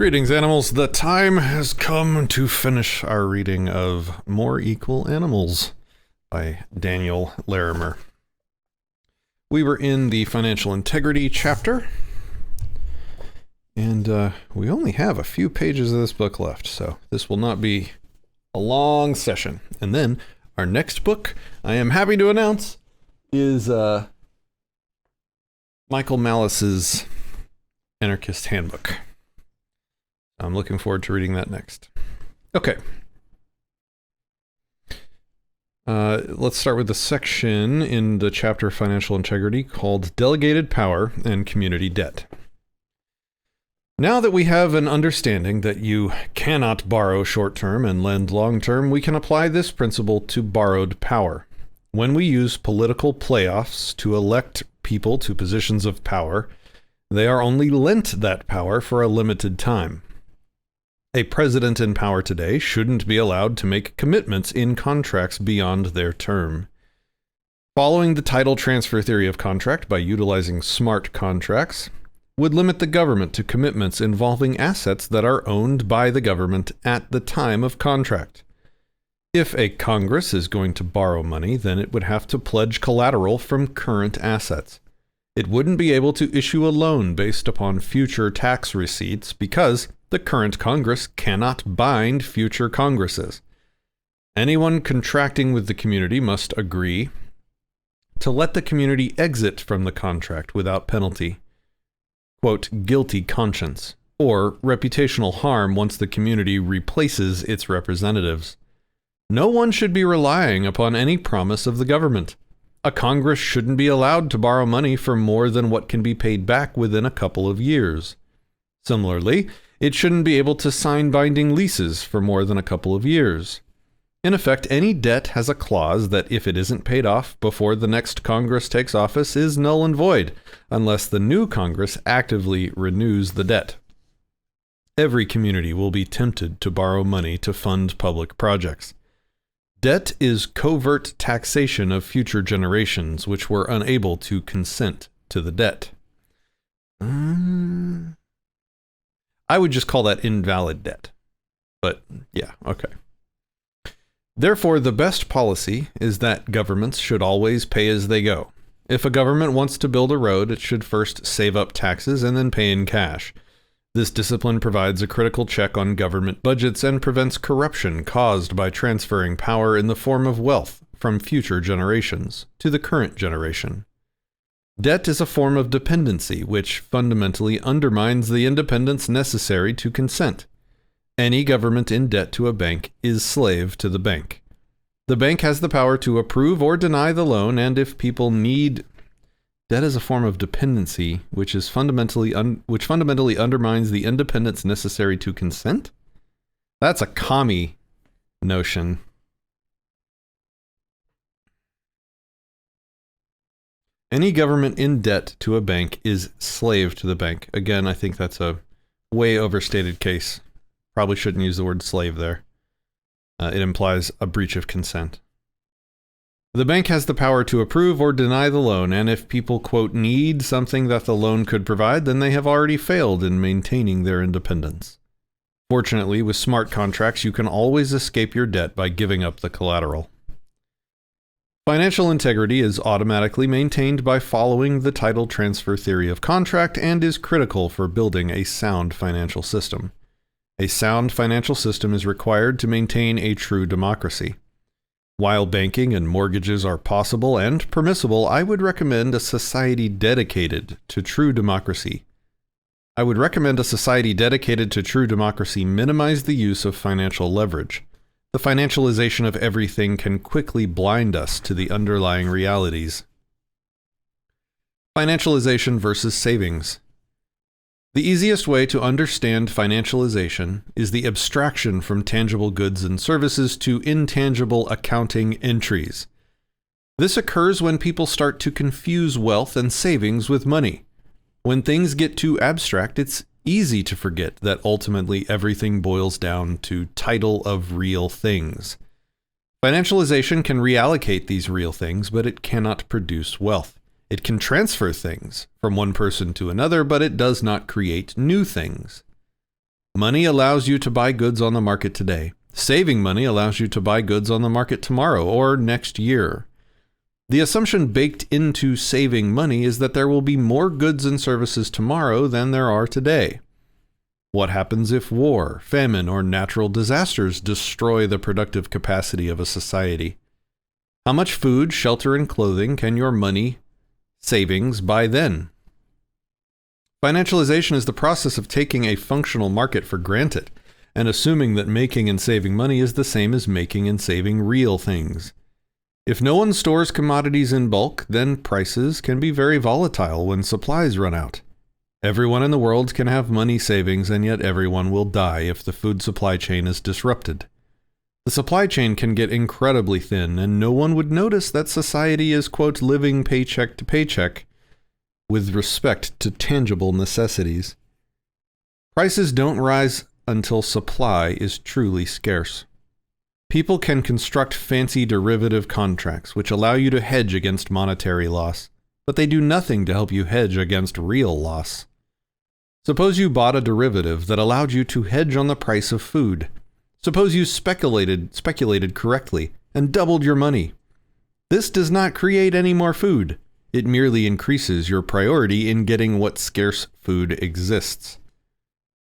Greetings, animals. The time has come to finish our reading of More Equal Animals by Daniel Larimer. We were in the Financial Integrity chapter, and we only have a few pages of this book left, so this will not be a long session. And then our next book, I am happy to announce, is Michael Malice's Anarchist Handbook. I'm looking forward to reading that next. Okay. Let's start with the section in the chapter Financial Integrity called Delegated Power and Community Debt. Now that we have an understanding that you cannot borrow short-term and lend long-term, we can apply this principle to borrowed power. When we use political playoffs to elect people to positions of power, they are only lent that power for a limited time. A president in power today shouldn't be allowed to make commitments in contracts beyond their term. Following the title transfer theory of contract by utilizing smart contracts would limit the government to commitments involving assets that are owned by the government at the time of contract. If a Congress is going to borrow money, then it would have to pledge collateral from current assets. It wouldn't be able to issue a loan based upon future tax receipts because the current Congress cannot bind future Congresses. Anyone contracting with the community must agree to let the community exit from the contract without penalty. Quote, guilty conscience, or reputational harm once the community replaces its representatives. No one should be relying upon any promise of the government. A Congress shouldn't be allowed to borrow money for more than what can be paid back within a couple of years. Similarly, it shouldn't be able to sign binding leases for more than a couple of years. In effect, any debt has a clause that if it isn't paid off before the next Congress takes office is null and void, unless the new Congress actively renews the debt. Every community will be tempted to borrow money to fund public projects. Debt is covert taxation of future generations which were unable to consent to the debt. I would just call that invalid debt. But yeah, okay. Therefore, the best policy is that governments should always pay as they go. If a government wants to build a road, it should first save up taxes and then pay in cash. This discipline provides a critical check on government budgets and prevents corruption caused by transferring power in the form of wealth from future generations to the current generation. Debt is a form of dependency which fundamentally undermines the independence necessary to consent. Any government in debt to a bank is slave to the bank. The bank has the power to approve or deny the loan, and if people need... Debt is a form of dependency which fundamentally undermines the independence necessary to consent? That's a commie notion. Any government in debt to a bank is slave to the bank. Again, I think that's a way overstated case. Probably shouldn't use the word slave there. It implies a breach of consent. The bank has the power to approve or deny the loan, and if people, quote, need something that the loan could provide, then they have already failed in maintaining their independence. Fortunately, with smart contracts, you can always escape your debt by giving up the collateral. Financial integrity is automatically maintained by following the title transfer theory of contract and is critical for building a sound financial system. A sound financial system is required to maintain a true democracy. While banking and mortgages are possible and permissible, I would recommend a society dedicated to true democracy. Minimize the use of financial leverage. The financialization of everything can quickly blind us to the underlying realities. Financialization versus savings. The easiest way to understand financialization is the abstraction from tangible goods and services to intangible accounting entries. This occurs when people start to confuse wealth and savings with money. When things get too abstract, it's easy to forget that ultimately everything boils down to title of real things. Financialization can reallocate these real things, but it cannot produce wealth. It can transfer things from one person to another, but it does not create new things. Money allows you to buy goods on the market today. Saving money allows you to buy goods on the market tomorrow or next year. The assumption baked into saving money is that there will be more goods and services tomorrow than there are today. What happens if war, famine, or natural disasters destroy the productive capacity of a society? How much food, shelter, and clothing can your money savings buy then? Financialization is the process of taking a functional market for granted and assuming that making and saving money is the same as making and saving real things. If no one stores commodities in bulk, then prices can be very volatile when supplies run out. Everyone in the world can have money savings, and yet everyone will die if the food supply chain is disrupted. The supply chain can get incredibly thin, and no one would notice that society is, quote, living paycheck to paycheck with respect to tangible necessities. Prices don't rise until supply is truly scarce. People can construct fancy derivative contracts which allow you to hedge against monetary loss, but they do nothing to help you hedge against real loss. Suppose you bought a derivative that allowed you to hedge on the price of food. Suppose you speculated correctly and doubled your money. This does not create any more food. It merely increases your priority in getting what scarce food exists.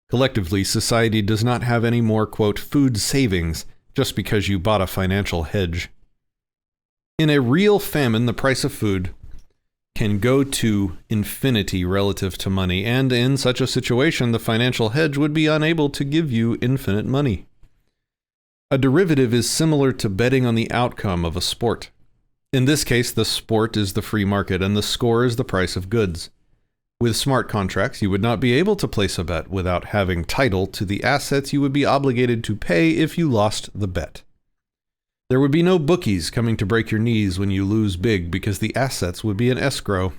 Collectively, society does not have any more, quote, food savings just because you bought a financial hedge. In a real famine, the price of food can go to infinity relative to money, and in such a situation, the financial hedge would be unable to give you infinite money. A derivative is similar to betting on the outcome of a sport. In this case, the sport is the free market, and the score is the price of goods. With smart contracts, you would not be able to place a bet without having title to the assets you would be obligated to pay if you lost the bet. There would be no bookies coming to break your knees when you lose big because the assets would be in escrow.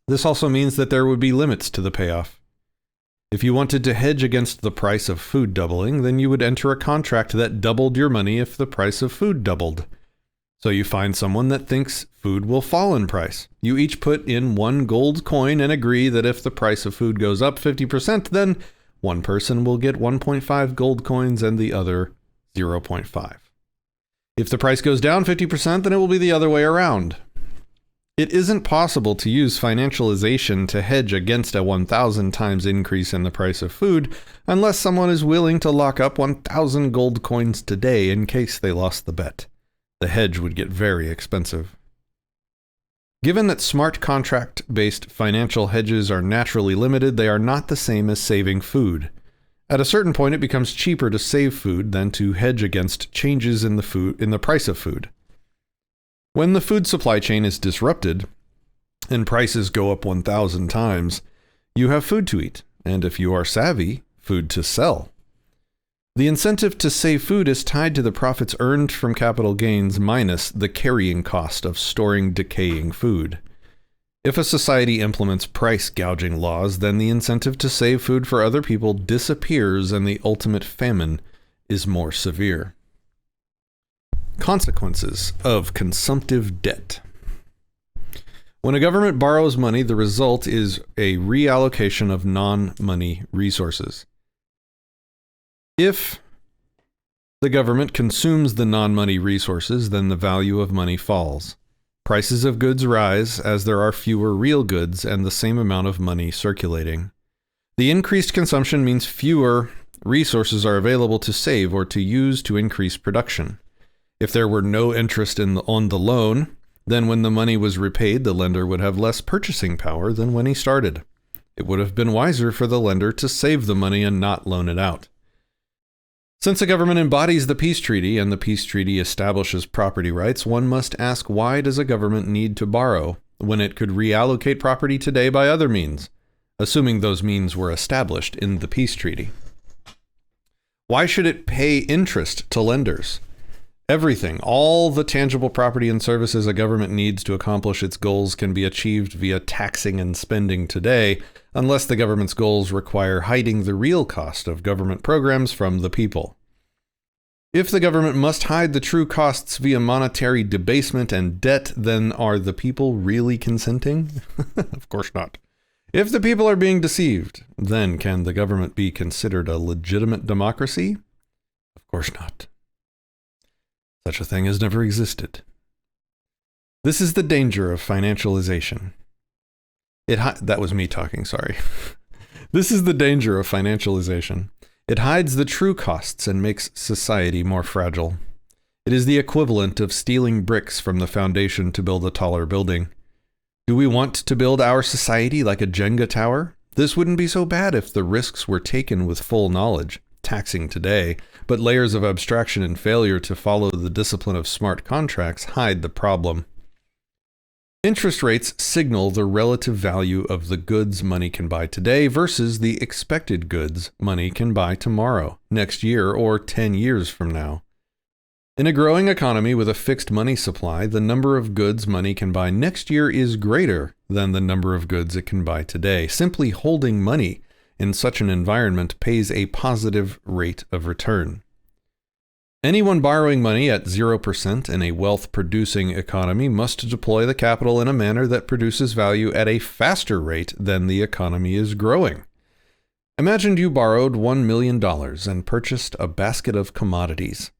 This also means that there would be limits to the payoff. If you wanted to hedge against the price of food doubling, then you would enter a contract that doubled your money if the price of food doubled. So you find someone that thinks food will fall in price. You each put in one gold coin and agree that if the price of food goes up 50%, then one person will get 1.5 gold coins and the other 0.5. If the price goes down 50%, then it will be the other way around. It isn't possible to use financialization to hedge against a 1,000 times increase in the price of food unless someone is willing to lock up 1,000 gold coins today in case they lost the bet. The hedge would get very expensive. Given that smart contract-based financial hedges are naturally limited, they are not the same as saving food. At a certain point, it becomes cheaper to save food than to hedge against changes in the price of food. When the food supply chain is disrupted and prices go up 1,000 times, you have food to eat, and if you are savvy, food to sell. The incentive to save food is tied to the profits earned from capital gains minus the carrying cost of storing decaying food. If a society implements price gouging laws, then the incentive to save food for other people disappears and the ultimate famine is more severe. Consequences of consumptive debt. When a government borrows money, the result is a reallocation of non-money resources. If the government consumes the non-money resources, then the value of money falls. Prices of goods rise as there are fewer real goods and the same amount of money circulating. The increased consumption means fewer resources are available to save or to use to increase production. If there were no interest on the loan, then when the money was repaid, the lender would have less purchasing power than when he started. It would have been wiser for the lender to save the money and not loan it out. Since the government embodies the peace treaty and the peace treaty establishes property rights, one must ask, why does a government need to borrow when it could reallocate property today by other means, assuming those means were established in the peace treaty? Why should it pay interest to lenders? Everything, all the tangible property and services a government needs to accomplish its goals can be achieved via taxing and spending today, unless the government's goals require hiding the real cost of government programs from the people. If the government must hide the true costs via monetary debasement and debt, then are the people really consenting? Of course not. If the people are being deceived, then can the government be considered a legitimate democracy? Of course not. Such a thing has never existed. This is the danger of financialization. That was me talking, sorry. This is the danger of financialization. It hides the true costs and makes society more fragile. It is the equivalent of stealing bricks from the foundation to build a taller building. Do we want to build our society like a Jenga tower? This wouldn't be so bad if the risks were taken with full knowledge, taxing today, but layers of abstraction and failure to follow the discipline of smart contracts hide the problem. Interest rates signal the relative value of the goods money can buy today versus the expected goods money can buy tomorrow, next year, or 10 years from now. In a growing economy with a fixed money supply, the number of goods money can buy next year is greater than the number of goods it can buy today. Simply holding money in such an environment pays a positive rate of return. Anyone borrowing money at 0% in a wealth-producing economy must deploy the capital in a manner that produces value at a faster rate than the economy is growing. Imagine you borrowed $1 million and purchased a basket of commodities.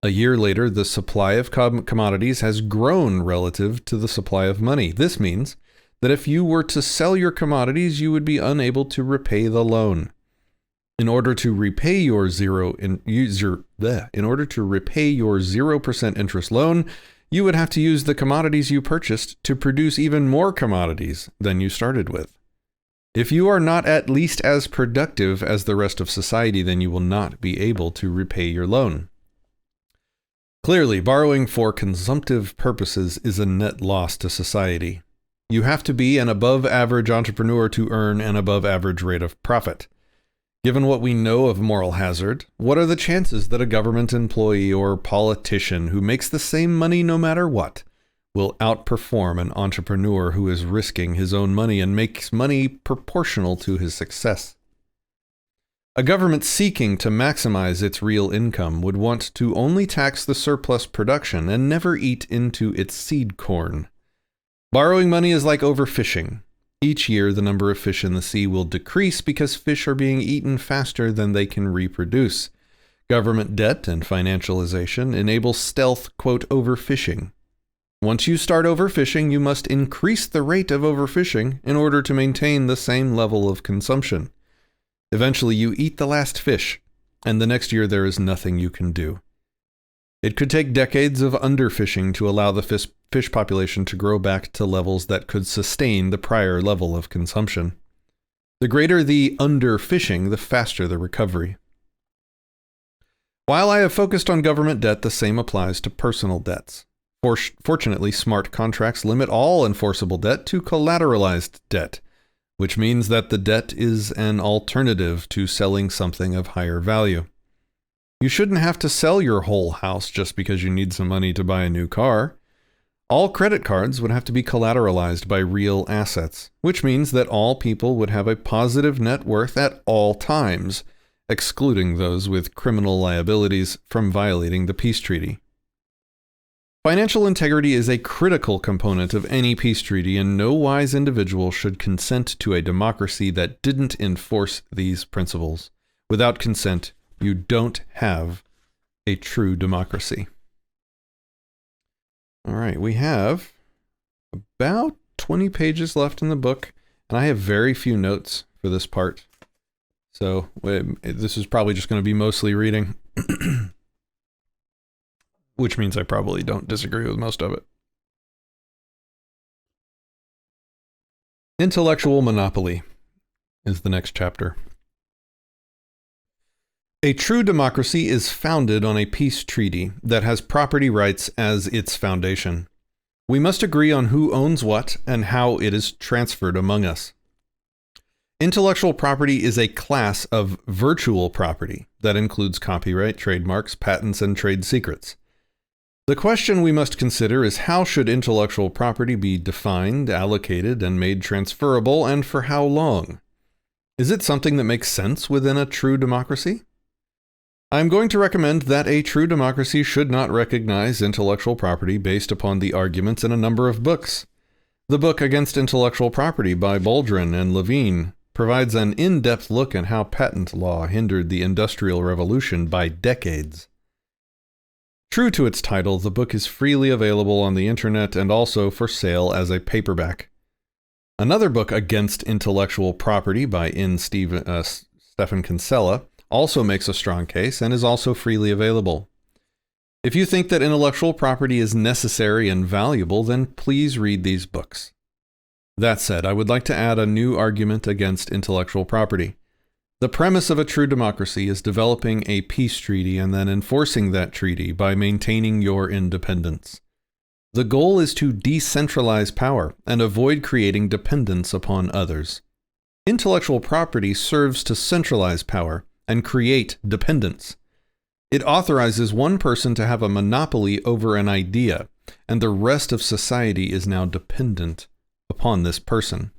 A year later, the supply of commodities has grown relative to the supply of money. This means that if you were to sell your commodities, you would be unable to repay the loan. In order to repay your 0% interest loan, you would have to use the commodities you purchased to produce even more commodities than you started with. If you are not at least as productive as the rest of society, then you will not be able to repay your loan. Clearly, borrowing for consumptive purposes is a net loss to society. You have to be an above-average entrepreneur to earn an above-average rate of profit. Given what we know of moral hazard, what are the chances that a government employee or politician who makes the same money no matter what will outperform an entrepreneur who is risking his own money and makes money proportional to his success? A government seeking to maximize its real income would want to only tax the surplus production and never eat into its seed corn. Borrowing money is like overfishing. Each year, the number of fish in the sea will decrease because fish are being eaten faster than they can reproduce. Government debt and financialization enable stealth, quote, overfishing. Once you start overfishing, you must increase the rate of overfishing in order to maintain the same level of consumption. Eventually, you eat the last fish, and the next year there is nothing you can do. It could take decades of underfishing to allow the fish population to grow back to levels that could sustain the prior level of consumption. The greater the underfishing, the faster the recovery. While I have focused on government debt, the same applies to personal debts. Fortunately, smart contracts limit all enforceable debt to collateralized debt, which means that the debt is an alternative to selling something of higher value. You shouldn't have to sell your whole house just because you need some money to buy a new car. All credit cards would have to be collateralized by real assets, which means that all people would have a positive net worth at all times, excluding those with criminal liabilities from violating the peace treaty. Financial integrity is a critical component of any peace treaty, and no wise individual should consent to a democracy that didn't enforce these principles. Without consent, you don't have a true democracy. All right, we have about 20 pages left in the book, and I have very few notes for this part. So this is probably just going to be mostly reading. Which means I probably don't disagree with most of it. Intellectual monopoly is the next chapter. A true democracy is founded on a peace treaty that has property rights as its foundation. We must agree on who owns what and how it is transferred among us. Intellectual property is a class of virtual property that includes copyright, trademarks, patents, and trade secrets. The question we must consider is how should intellectual property be defined, allocated, and made transferable, and for how long? Is it something that makes sense within a true democracy? I am going to recommend that a true democracy should not recognize intellectual property based upon the arguments in a number of books. The book Against Intellectual Property by Baldwin and Levine provides an in-depth look at how patent law hindered the Industrial Revolution by decades. True to its title, the book is freely available on the internet and also for sale as a paperback. Another book, Against Intellectual Property by Stephen Kinsella, also makes a strong case and is also freely available. If you think that intellectual property is necessary and valuable, then please read these books. That said, I would like to add a new argument against intellectual property. The premise of a true democracy is developing a peace treaty and then enforcing that treaty by maintaining your independence. The goal is to decentralize power and avoid creating dependence upon others. Intellectual property serves to centralize power and create dependence. It authorizes one person to have a monopoly over an idea, and the rest of society is now dependent upon this person.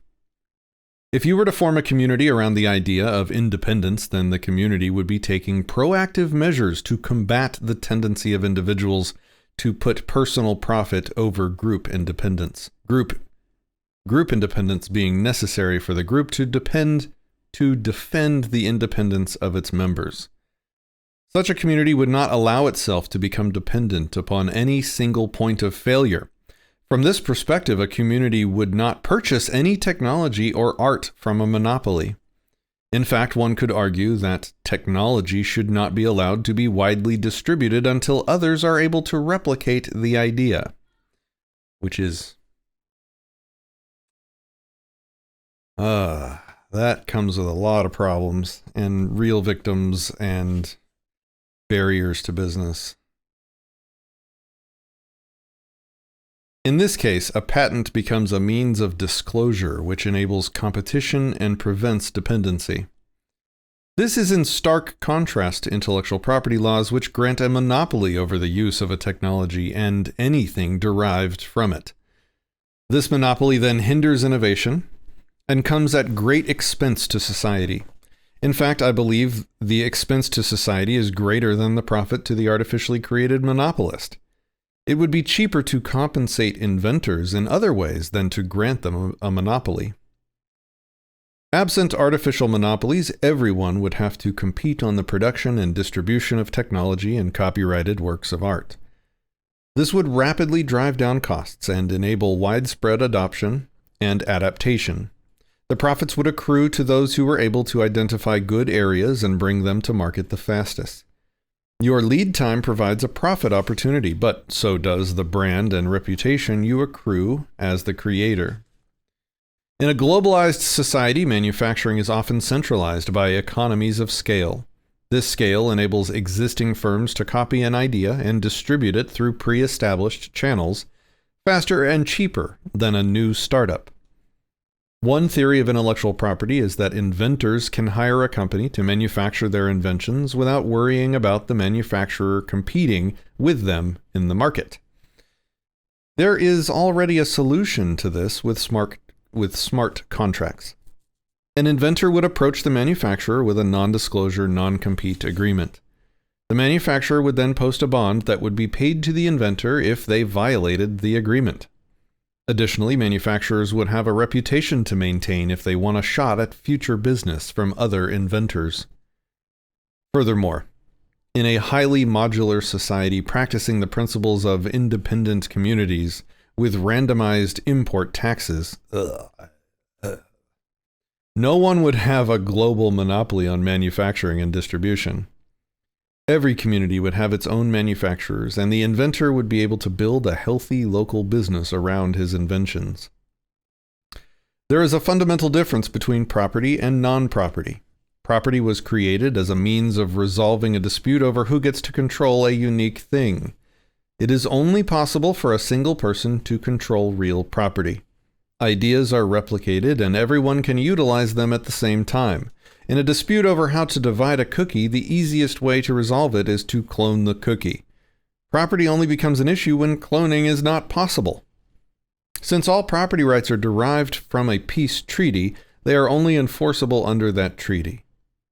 If you were to form a community around the idea of independence, then the community would be taking proactive measures to combat the tendency of individuals to put personal profit over group independence. Group independence being necessary for the group to defend the independence of its members. Such a community would not allow itself to become dependent upon any single point of failure. From this perspective, a community would not purchase any technology or art from a monopoly. In fact, one could argue that technology should not be allowed to be widely distributed until others are able to replicate the idea, which is... that comes with a lot of problems and real victims and barriers to business. In this case, a patent becomes a means of disclosure which enables competition and prevents dependency. This is in stark contrast to intellectual property laws which grant a monopoly over the use of a technology and anything derived from it. This monopoly then hinders innovation and comes at great expense to society. In fact, I believe the expense to society is greater than the profit to the artificially created monopolist. It would be cheaper to compensate inventors in other ways than to grant them a monopoly. Absent artificial monopolies, everyone would have to compete on the production and distribution of technology and copyrighted works of art. This would rapidly drive down costs and enable widespread adoption and adaptation. The profits would accrue to those who were able to identify good areas and bring them to market the fastest. Your lead time provides a profit opportunity, but so does the brand and reputation you accrue as the creator. In a globalized society, manufacturing is often centralized by economies of scale. This scale enables existing firms to copy an idea and distribute it through pre-established channels faster and cheaper than a new startup. One theory of intellectual property is that inventors can hire a company to manufacture their inventions without worrying about the manufacturer competing with them in the market. There is already a solution to this with smart contracts. An inventor would approach the manufacturer with a non-disclosure, non-compete agreement. The manufacturer would then post a bond that would be paid to the inventor if they violated the agreement. Additionally, manufacturers would have a reputation to maintain if they won a shot at future business from other inventors. Furthermore, in a highly modular society practicing the principles of independent communities with randomized import taxes, no one would have a global monopoly on manufacturing and distribution. Every community would have its own manufacturers, and the inventor would be able to build a healthy local business around his inventions. There is a fundamental difference between property and non-property. Property was created as a means of resolving a dispute over who gets to control a unique thing. It is only possible for a single person to control real property. Ideas are replicated, and everyone can utilize them at the same time. In a dispute over how to divide a cookie, the easiest way to resolve it is to clone the cookie. Property only becomes an issue when cloning is not possible. Since all property rights are derived from a peace treaty, they are only enforceable under that treaty.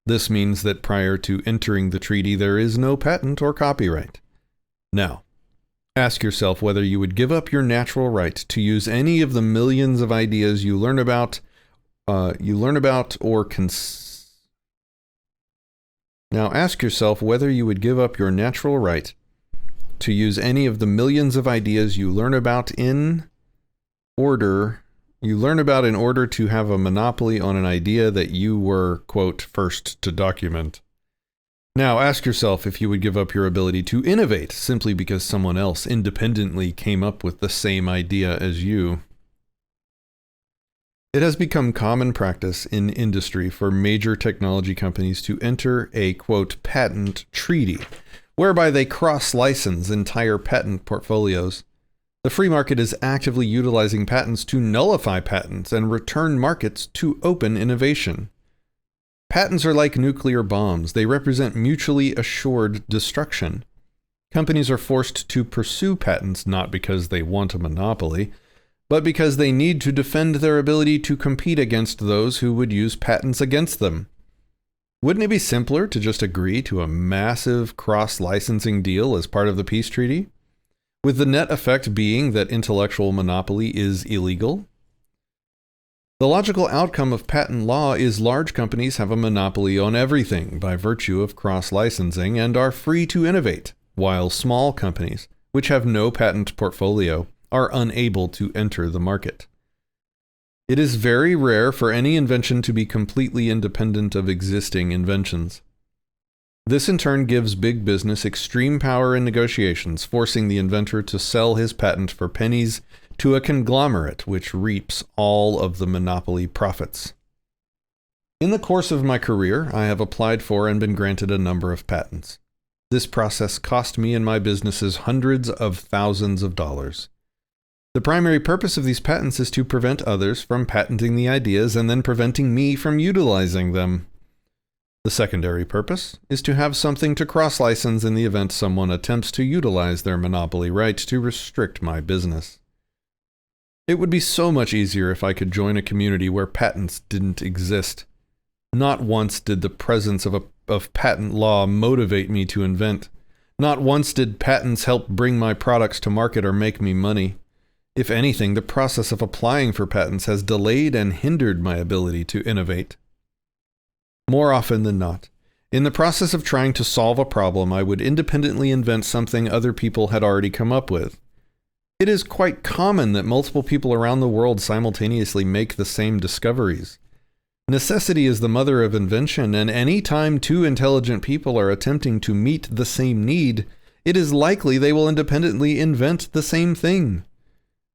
This means that prior to entering the treaty, there is no patent or copyright. Now, Ask yourself whether you would give up your natural right to use any of the millions of ideas you learn about or Now ask yourself whether you would give up your natural right to use any of the millions of ideas you learn about in order to have a monopoly on an idea that you were, quote, first to document. Now ask yourself if you would give up your ability to innovate simply because someone else independently came up with the same idea as you. It has become common practice in industry for major technology companies to enter a, quote, patent treaty, whereby they cross-license entire patent portfolios. The free market is actively utilizing patents to nullify patents and return markets to open innovation. Patents are like nuclear bombs. They represent mutually assured destruction. Companies are forced to pursue patents not because they want a monopoly, but because they need to defend their ability to compete against those who would use patents against them. Wouldn't it be simpler to just agree to a massive cross-licensing deal as part of the peace treaty, with the net effect being that intellectual monopoly is illegal? The logical outcome of patent law is large companies have a monopoly on everything by virtue of cross-licensing and are free to innovate, while small companies, which have no patent portfolio, are unable to enter the market. It is very rare for any invention to be completely independent of existing inventions. This in turn gives big business extreme power in negotiations, forcing the inventor to sell his patent for pennies to a conglomerate which reaps all of the monopoly profits. In the course of my career, I have applied for and been granted a number of patents. This process cost me and my businesses hundreds of thousands of dollars. The primary purpose of these patents is to prevent others from patenting the ideas and then preventing me from utilizing them. The secondary purpose is to have something to cross-license in the event someone attempts to utilize their monopoly right to restrict my business. It would be so much easier if I could join a community where patents didn't exist. Not once did the presence of patent law motivate me to invent. Not once did patents help bring my products to market or make me money. If anything, the process of applying for patents has delayed and hindered my ability to innovate. More often than not, in the process of trying to solve a problem, I would independently invent something other people had already come up with. It is quite common that multiple people around the world simultaneously make the same discoveries. Necessity is the mother of invention, and any time two intelligent people are attempting to meet the same need, it is likely they will independently invent the same thing.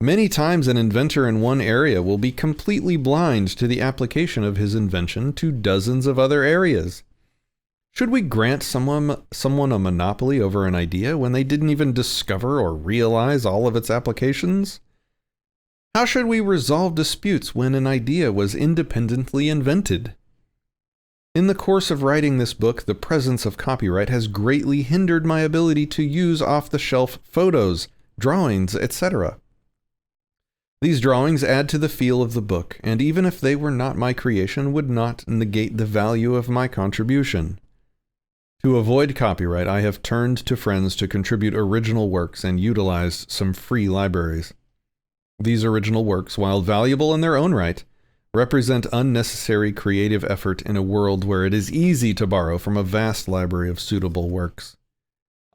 Many times an inventor in one area will be completely blind to the application of his invention to dozens of other areas. Should we grant someone a monopoly over an idea when they didn't even discover or realize all of its applications? How should we resolve disputes when an idea was independently invented? In the course of writing this book, the presence of copyright has greatly hindered my ability to use off-the-shelf photos, drawings, etc. These drawings add to the feel of the book, and even if they were not my creation, would not negate the value of my contribution. To avoid copyright, I have turned to friends to contribute original works and utilized some free libraries. These original works, while valuable in their own right, represent unnecessary creative effort in a world where it is easy to borrow from a vast library of suitable works.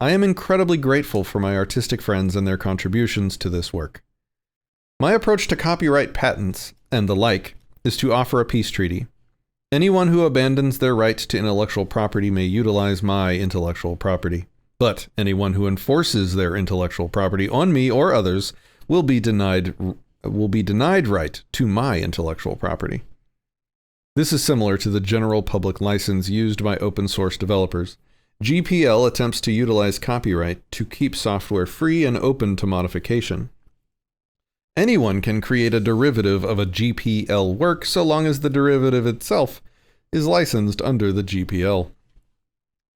I am incredibly grateful for my artistic friends and their contributions to this work. My approach to copyright patents and the like is to offer a peace treaty. Anyone who abandons their right to intellectual property may utilize my intellectual property, but anyone who enforces their intellectual property on me or others will be denied right to my intellectual property. This is similar to the general public license used by open source developers. GPL attempts to utilize copyright to keep software free and open to modification. Anyone can create a derivative of a GPL work so long as the derivative itself is licensed under the GPL.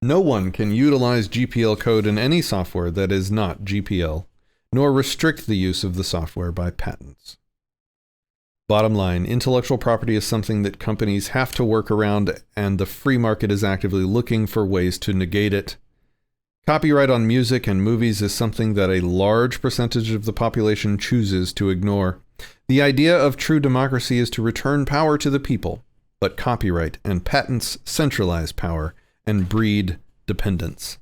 No one can utilize GPL code in any software that is not GPL, nor restrict the use of the software by patents. Bottom line, intellectual property is something that companies have to work around, and the free market is actively looking for ways to negate it. Copyright on music and movies is something that a large percentage of the population chooses to ignore. The idea of true democracy is to return power to the people, but copyright and patents centralize power and breed dependence.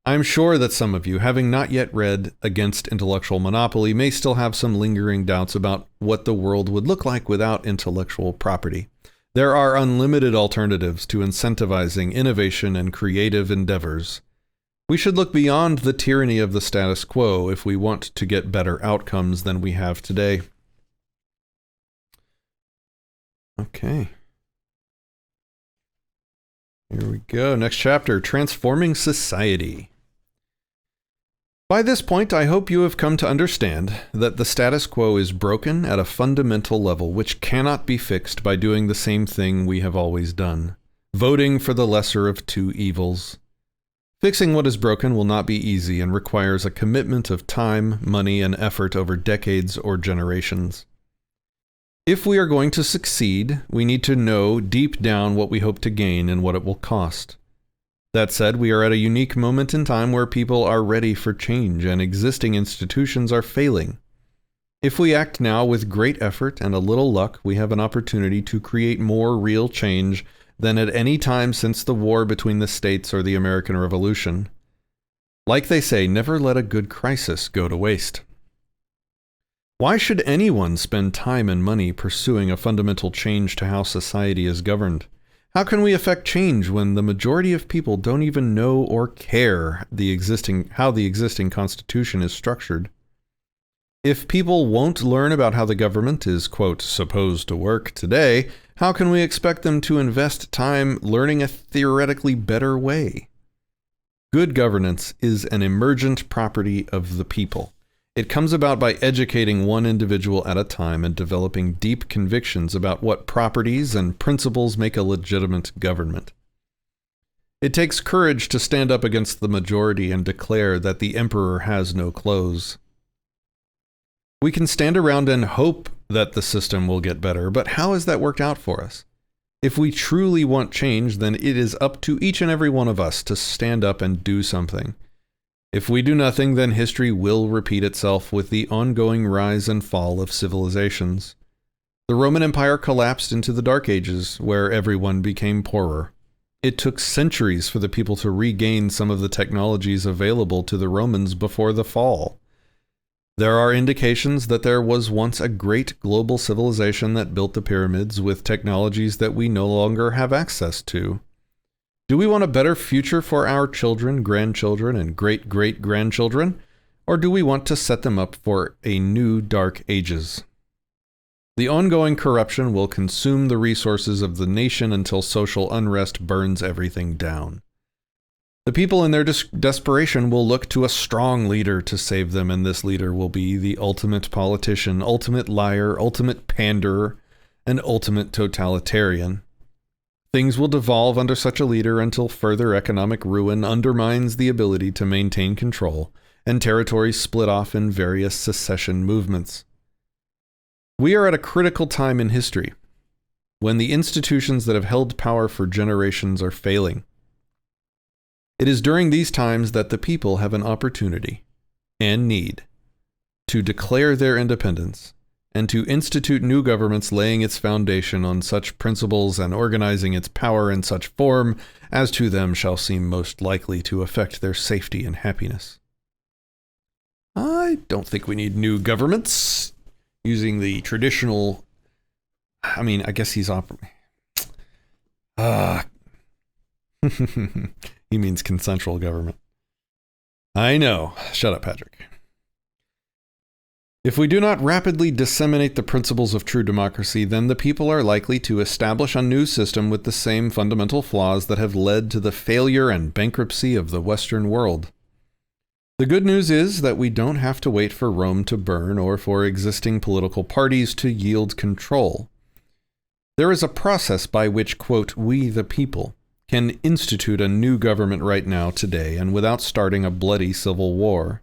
I'm sure that some of you, having not yet read Against Intellectual Monopoly, may still have some lingering doubts about what the world would look like without intellectual property. There are unlimited alternatives to incentivizing innovation and creative endeavors. We should look beyond the tyranny of the status quo if we want to get better outcomes than we have today. Okay. Here we go. Next chapter, Transforming Society. By this point, I hope you have come to understand that the status quo is broken at a fundamental level which cannot be fixed by doing the same thing we have always done, voting for the lesser of two evils. Fixing what is broken will not be easy and requires a commitment of time, money, and effort over decades or generations. If we are going to succeed, we need to know deep down what we hope to gain and what it will cost. That said, we are at a unique moment in time where people are ready for change and existing institutions are failing. If we act now with great effort and a little luck, we have an opportunity to create more real change than at any time since the war between the states or the American Revolution. Like they say, never let a good crisis go to waste. Why should anyone spend time and money pursuing a fundamental change to how society is governed? How can we affect change when the majority of people don't even know or care how the existing Constitution is structured? If people won't learn about how the government is, quote, supposed to work today, how can we expect them to invest time learning a theoretically better way? Good governance is an emergent property of the people. It comes about by educating one individual at a time and developing deep convictions about what properties and principles make a legitimate government. It takes courage to stand up against the majority and declare that the emperor has no clothes. We can stand around and hope that the system will get better, but how has that worked out for us? If we truly want change, then it is up to each and every one of us to stand up and do something. If we do nothing, then history will repeat itself with the ongoing rise and fall of civilizations. The Roman Empire collapsed into the Dark Ages, where everyone became poorer. It took centuries for the people to regain some of the technologies available to the Romans before the fall. There are indications that there was once a great global civilization that built the pyramids with technologies that we no longer have access to. Do we want a better future for our children, grandchildren, and great-great-grandchildren, or do we want to set them up for a new dark ages? The ongoing corruption will consume the resources of the nation until social unrest burns everything down. The people in their desperation will look to a strong leader to save them, and this leader will be the ultimate politician, ultimate liar, ultimate panderer, and ultimate totalitarian. Things will devolve under such a leader until further economic ruin undermines the ability to maintain control, and territories split off in various secession movements. We are at a critical time in history, when the institutions that have held power for generations are failing. It is during these times that the people have an opportunity, and need, to declare their independence, and to institute new governments laying its foundation on such principles and organizing its power in such form as to them shall seem most likely to affect their safety and happiness. I don't think we need new governments using the traditional, I guess he's he means consensual government. I know. Shut up, Patrick. If we do not rapidly disseminate the principles of true democracy, then the people are likely to establish a new system with the same fundamental flaws that have led to the failure and bankruptcy of the Western world. The good news is that we don't have to wait for Rome to burn or for existing political parties to yield control. There is a process by which, quote, we the people can institute a new government right now, today, and without starting a bloody civil war.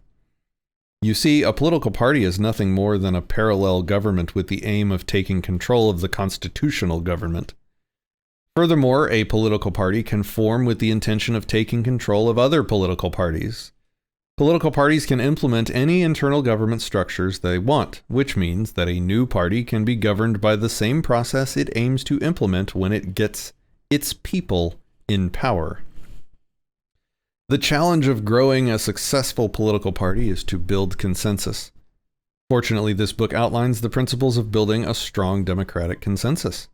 You see, a political party is nothing more than a parallel government with the aim of taking control of the constitutional government. Furthermore, a political party can form with the intention of taking control of other political parties. Political parties can implement any internal government structures they want, which means that a new party can be governed by the same process it aims to implement when it gets its people in power. The challenge of growing a successful political party is to build consensus. Fortunately, this book outlines the principles of building a strong democratic consensus.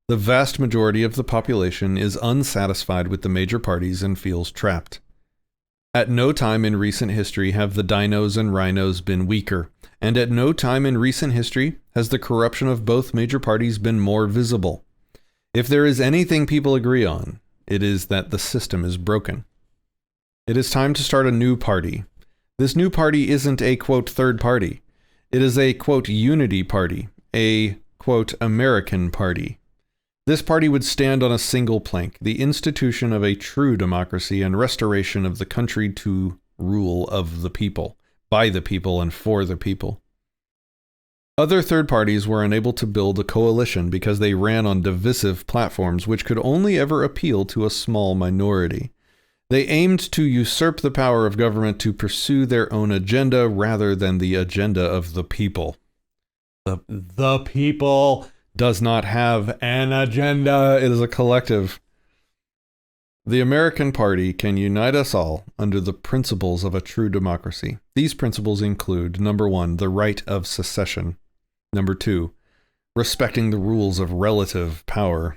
The vast majority of the population is unsatisfied with the major parties and feels trapped. At no time in recent history have the dinos and rhinos been weaker, and at no time in recent history has the corruption of both major parties been more visible. If there is anything people agree on, it is that the system is broken. It is time to start a new party. This new party isn't a, quote, third party. It is a, quote, unity party, a, quote, American party. This party would stand on a single plank, the institution of a true democracy and restoration of the country to rule of the people, by the people and for the people. Other third parties were unable to build a coalition because they ran on divisive platforms which could only ever appeal to a small minority. They aimed to usurp the power of government to pursue their own agenda rather than the agenda of the people. The people does not have an agenda. It is a collective. The American Party can unite us all under the principles of a true democracy. These principles include, number 1, the right of secession. Number 2, respecting the rules of relative power.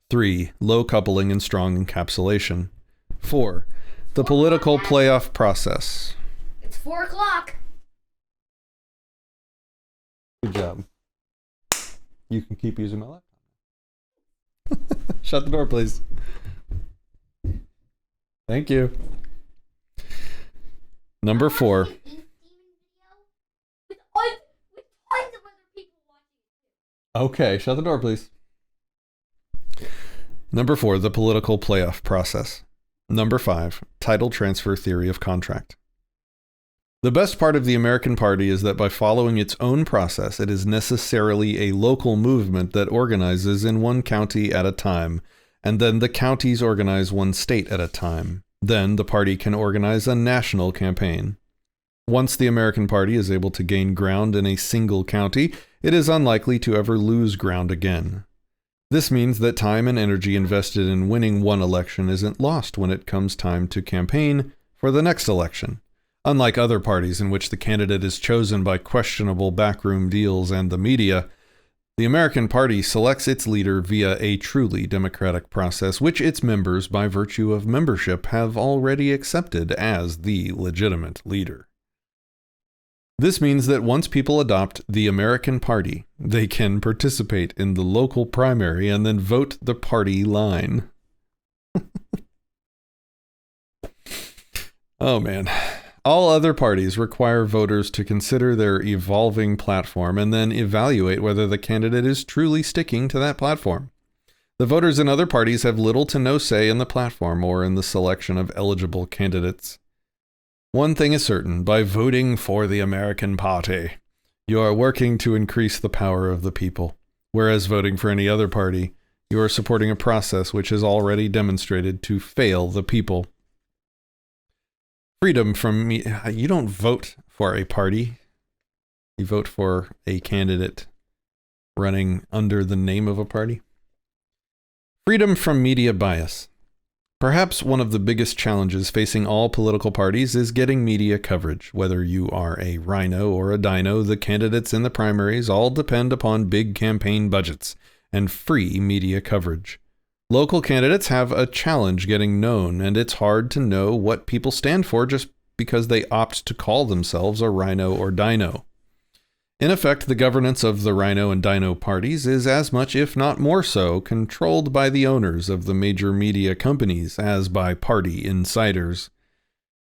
3, low coupling and strong encapsulation. 4, the political playoff process. It's 4 o'clock. Good job. You can keep using my laptop. Shut the door, please. Thank you. Number 4. Okay, shut the door, please. Number 4, the political playoff process. Number 5, title transfer theory of contract. The best part of the American Party is that by following its own process, it is necessarily a local movement that organizes in one county at a time, and then the counties organize one state at a time. Then the party can organize a national campaign. Once the American Party is able to gain ground in a single county, it is unlikely to ever lose ground again. This means that time and energy invested in winning one election isn't lost when it comes time to campaign for the next election. Unlike other parties in which the candidate is chosen by questionable backroom deals and the media, the American Party selects its leader via a truly democratic process, which its members, by virtue of membership, have already accepted as the legitimate leader. This means that once people adopt the American Party, they can participate in the local primary and then vote the party line. Oh man. All other parties require voters to consider their evolving platform and then evaluate whether the candidate is truly sticking to that platform. The voters in other parties have little to no say in the platform or in the selection of eligible candidates. One thing is certain, by voting for the American Party, you are working to increase the power of the people, whereas voting for any other party, you are supporting a process which has already demonstrated to fail the people. Freedom from me. You don't vote for a party. You vote for a candidate running under the name of a party. Freedom from media bias. Perhaps one of the biggest challenges facing all political parties is getting media coverage. Whether you are a rhino or a dino, the candidates in the primaries all depend upon big campaign budgets and free media coverage. Local candidates have a challenge getting known, and it's hard to know what people stand for just because they opt to call themselves a rhino or dino. In effect, the governance of the rhino and dino parties is as much, if not more so, controlled by the owners of the major media companies as by party insiders.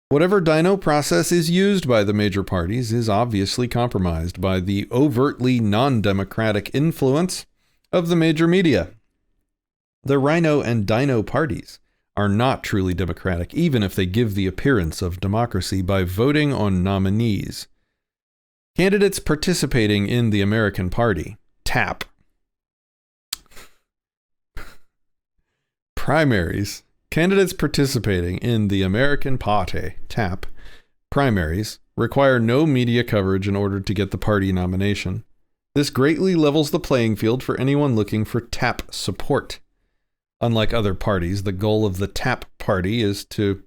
Whatever dino process is used by the major parties is obviously compromised by the overtly non-democratic influence of the major media. The rhino and dino parties are not truly democratic, even if they give the appearance of democracy by voting on nominees. Candidates participating in the American Party, TAP. primaries, candidates participating in the American Party, TAP, primaries require no media coverage in order to get the party nomination. This greatly levels the playing field for anyone looking for TAP support. Unlike other parties, the goal of the TAP party is to...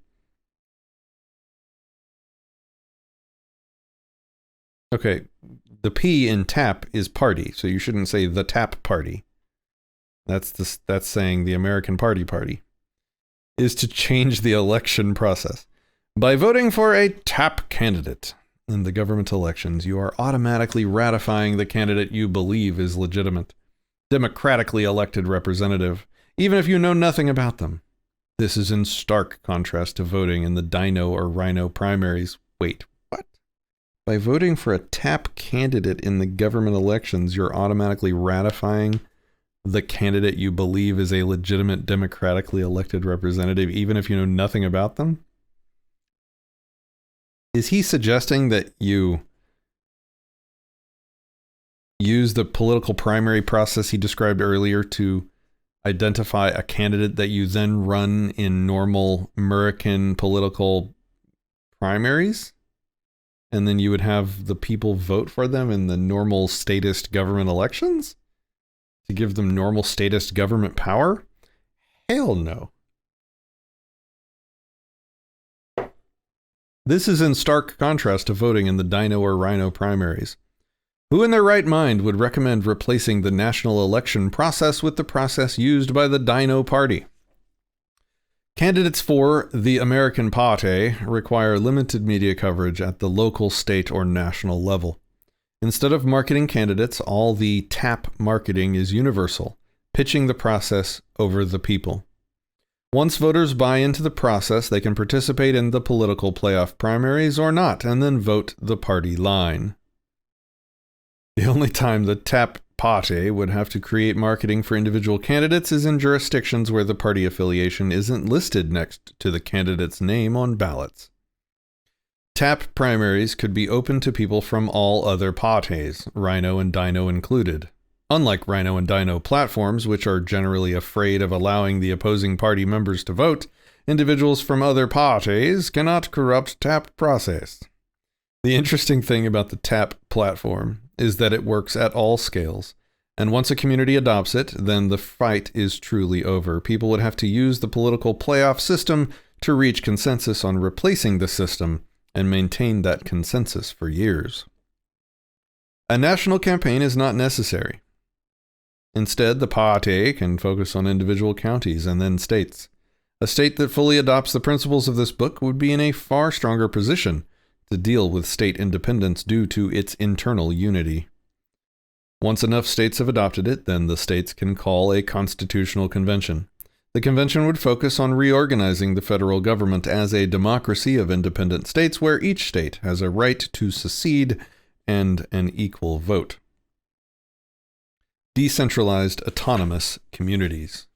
Okay, the P in TAP is party, so you shouldn't say the TAP party. That's saying the American Party is to change the election process. By voting for a TAP candidate in the government elections, you are automatically ratifying the candidate you believe is legitimate, democratically elected representative, even if you know nothing about them. This is in stark contrast to voting in the Dino or Rhino primaries. Wait, what? By voting for a TAP candidate in the government elections, you're automatically ratifying the candidate you believe is a legitimate democratically elected representative, even if you know nothing about them? Is he suggesting that you use the political primary process he described earlier to identify a candidate that you then run in normal American political primaries? And then you would have the people vote for them in the normal statist government elections? To give them normal statist government power? Hell no. This is in stark contrast to voting in the Dino or Rhino primaries. Who in their right mind would recommend replacing the national election process with the process used by the Dino Party? Candidates for the American Party require limited media coverage at the local, state, or national level. Instead of marketing candidates, all the TAP marketing is universal, pitching the process over the people. Once voters buy into the process, they can participate in the political playoff primaries or not, and then vote the party line. The only time the TAP party would have to create marketing for individual candidates is in jurisdictions where the party affiliation isn't listed next to the candidate's name on ballots. TAP primaries could be open to people from all other parties, Rhino and Dino included. Unlike Rhino and Dino platforms, which are generally afraid of allowing the opposing party members to vote, individuals from other parties cannot corrupt TAP process. The interesting thing about the TAP platform is that it works at all scales, and once a community adopts it, then the fight is truly over. People would have to use the political playoff system to reach consensus on replacing the system, and maintain that consensus for years. A national campaign is not necessary. Instead, the party can focus on individual counties and then states. A state that fully adopts the principles of this book would be in a far stronger position to deal with state independence due to its internal unity. Once enough states have adopted it, then the states can call a constitutional convention. The convention would focus on reorganizing the federal government as a democracy of independent states where each state has a right to secede and an equal vote. Decentralized autonomous communities.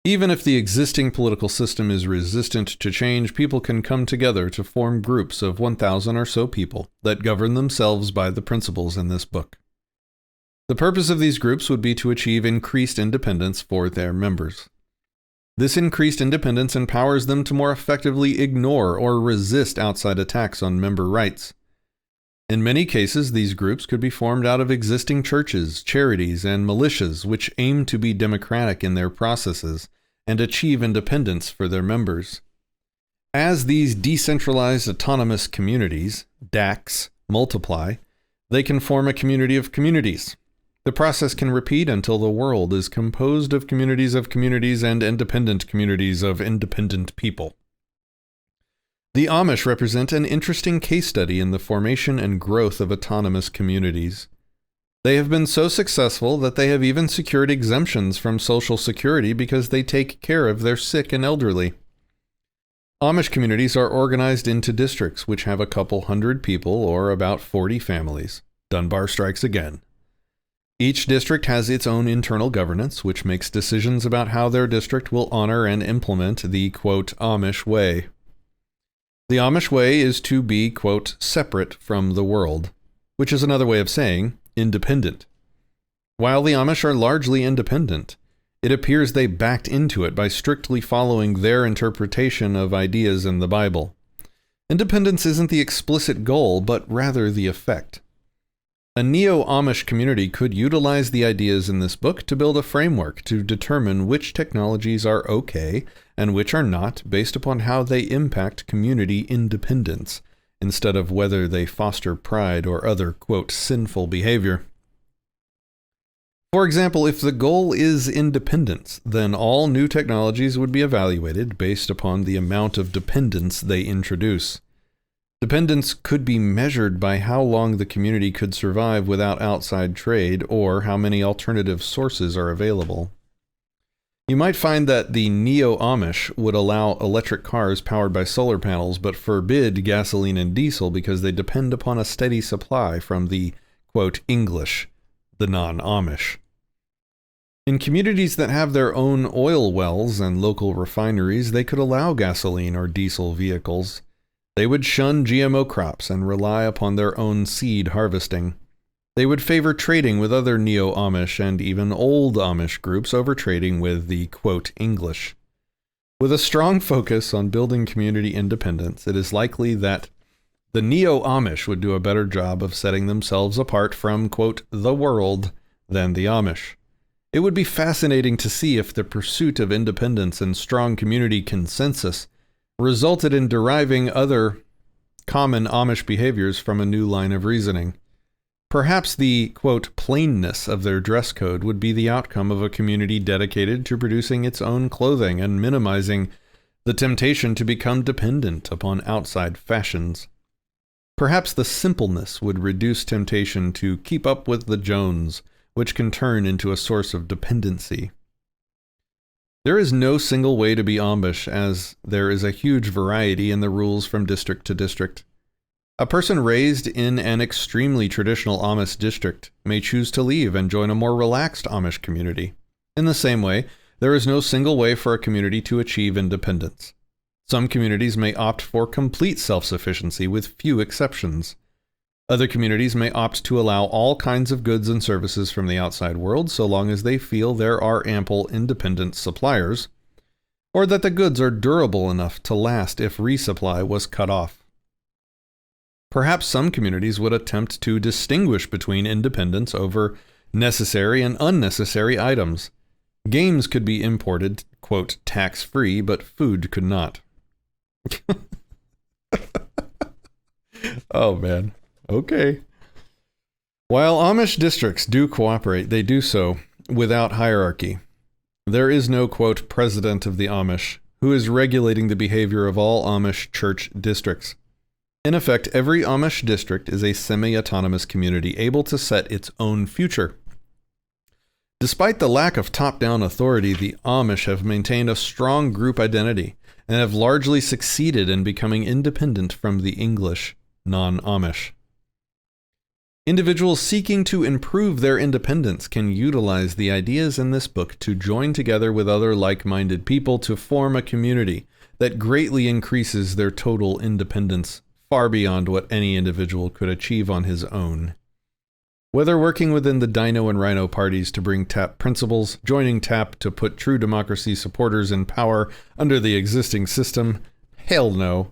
Even if the existing political system is resistant to change, people can come together to form groups of 1,000 or so people that govern themselves by the principles in this book. The purpose of these groups would be to achieve increased independence for their members. This increased independence empowers them to more effectively ignore or resist outside attacks on member rights. In many cases, these groups could be formed out of existing churches, charities, and militias which aim to be democratic in their processes and achieve independence for their members. As these decentralized autonomous communities, DACs, multiply, they can form a community of communities. The process can repeat until the world is composed of communities and independent communities of independent people. The Amish represent an interesting case study in the formation and growth of autonomous communities. They have been so successful that they have even secured exemptions from Social Security because they take care of their sick and elderly. Amish communities are organized into districts which have a couple hundred people or about 40 families. Dunbar strikes again. Each district has its own internal governance, which makes decisions about how their district will honor and implement the, quote, Amish way. The Amish way is to be, quote, separate from the world, which is another way of saying independent. While the Amish are largely independent, It appears they backed into it by strictly following their interpretation of ideas in the Bible. Independence isn't the explicit goal, but rather the effect. A neo-Amish community could utilize the ideas in this book to build a framework to determine which technologies are okay and which are not based upon how they impact community independence, instead of whether they foster pride or other, quote, sinful behavior. For example, if the goal is independence, then all new technologies would be evaluated based upon the amount of dependence they introduce. Dependence could be measured by how long the community could survive without outside trade or how many alternative sources are available. You might find that the neo-Amish would allow electric cars powered by solar panels but forbid gasoline and diesel because they depend upon a steady supply from the, quote, English, the non-Amish. In communities that have their own oil wells and local refineries, they could allow gasoline or diesel vehicles. They would shun GMO crops and rely upon their own seed harvesting. They would favor trading with other neo-Amish and even old Amish groups over trading with the, quote, English. With a strong focus on building community independence, it is likely that the neo-Amish would do a better job of setting themselves apart from, quote, the world than the Amish. It would be fascinating to see if the pursuit of independence and strong community consensus resulted in deriving other common Amish behaviors from a new line of reasoning. Perhaps the, quote, plainness of their dress code would be the outcome of a community dedicated to producing its own clothing and minimizing the temptation to become dependent upon outside fashions. Perhaps the simpleness would reduce temptation to keep up with the Jones, which can turn into a source of dependency. There is no single way to be Amish, as there is a huge variety in the rules from district to district. A person raised in an extremely traditional Amish district may choose to leave and join a more relaxed Amish community. In the same way, there is no single way for a community to achieve independence. Some communities may opt for complete self-sufficiency with few exceptions. Other communities may opt to allow all kinds of goods and services from the outside world so long as they feel there are ample independent suppliers, or that the goods are durable enough to last if resupply was cut off. Perhaps some communities would attempt to distinguish between independence over necessary and unnecessary items. Games could be imported, quote, tax-free, but food could not. Oh, man. Okay. While Amish districts do cooperate, they do so without hierarchy. There is no, quote, president of the Amish, who is regulating the behavior of all Amish church districts. In effect, every Amish district is a semi-autonomous community able to set its own future. Despite the lack of top-down authority, the Amish have maintained a strong group identity and have largely succeeded in becoming independent from the English non-Amish. Individuals seeking to improve their independence can utilize the ideas in this book to join together with other like-minded people to form a community that greatly increases their total independence, far beyond what any individual could achieve on his own. Whether working within the Dino and Rhino parties to bring TAP principles, joining TAP to put true democracy supporters in power under the existing system, hell no,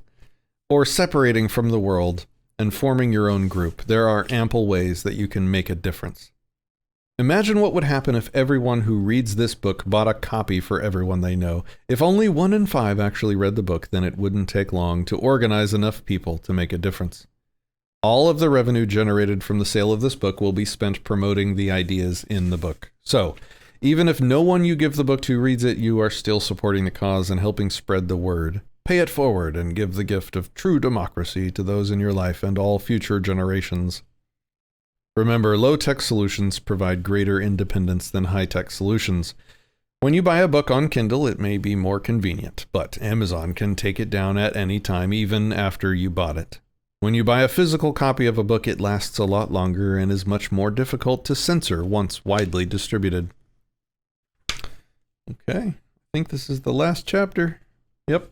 or separating from the world and forming your own group, there are ample ways that you can make a difference. Imagine what would happen if everyone who reads this book bought a copy for everyone they know. If only 1 in 5 actually read the book, then it wouldn't take long to organize enough people to make a difference. All of the revenue generated from the sale of this book will be spent promoting the ideas in the book. So, even if no one you give the book to reads it, you are still supporting the cause and helping spread the word. Pay it forward and give the gift of true democracy to those in your life and all future generations. Remember, low-tech solutions provide greater independence than high-tech solutions. When you buy a book on Kindle, it may be more convenient, but Amazon can take it down at any time, even after you bought it. When you buy a physical copy of a book, it lasts a lot longer and is much more difficult to censor once widely distributed. Okay, I think this is the last chapter. Yep.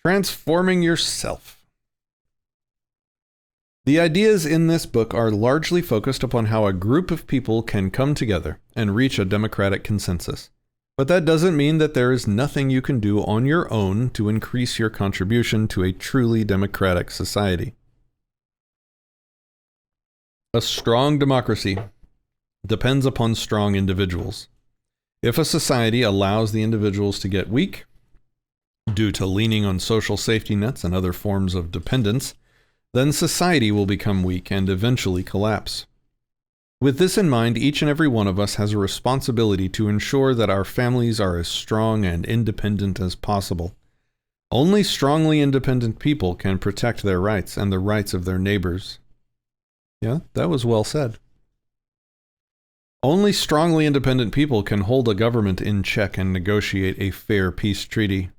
Transforming yourself. The ideas in this book are largely focused upon how a group of people can come together and reach a democratic consensus. But that doesn't mean that there is nothing you can do on your own to increase your contribution to a truly democratic society. A strong democracy depends upon strong individuals. If a society allows the individuals to get weak, due to leaning on social safety nets and other forms of dependence, then society will become weak and eventually collapse. With this in mind, each and every one of us has a responsibility to ensure that our families are as strong and independent as possible. Only strongly independent people can protect their rights and the rights of their neighbors. Yeah, that was well said. Only strongly independent people can hold a government in check and negotiate a fair peace treaty.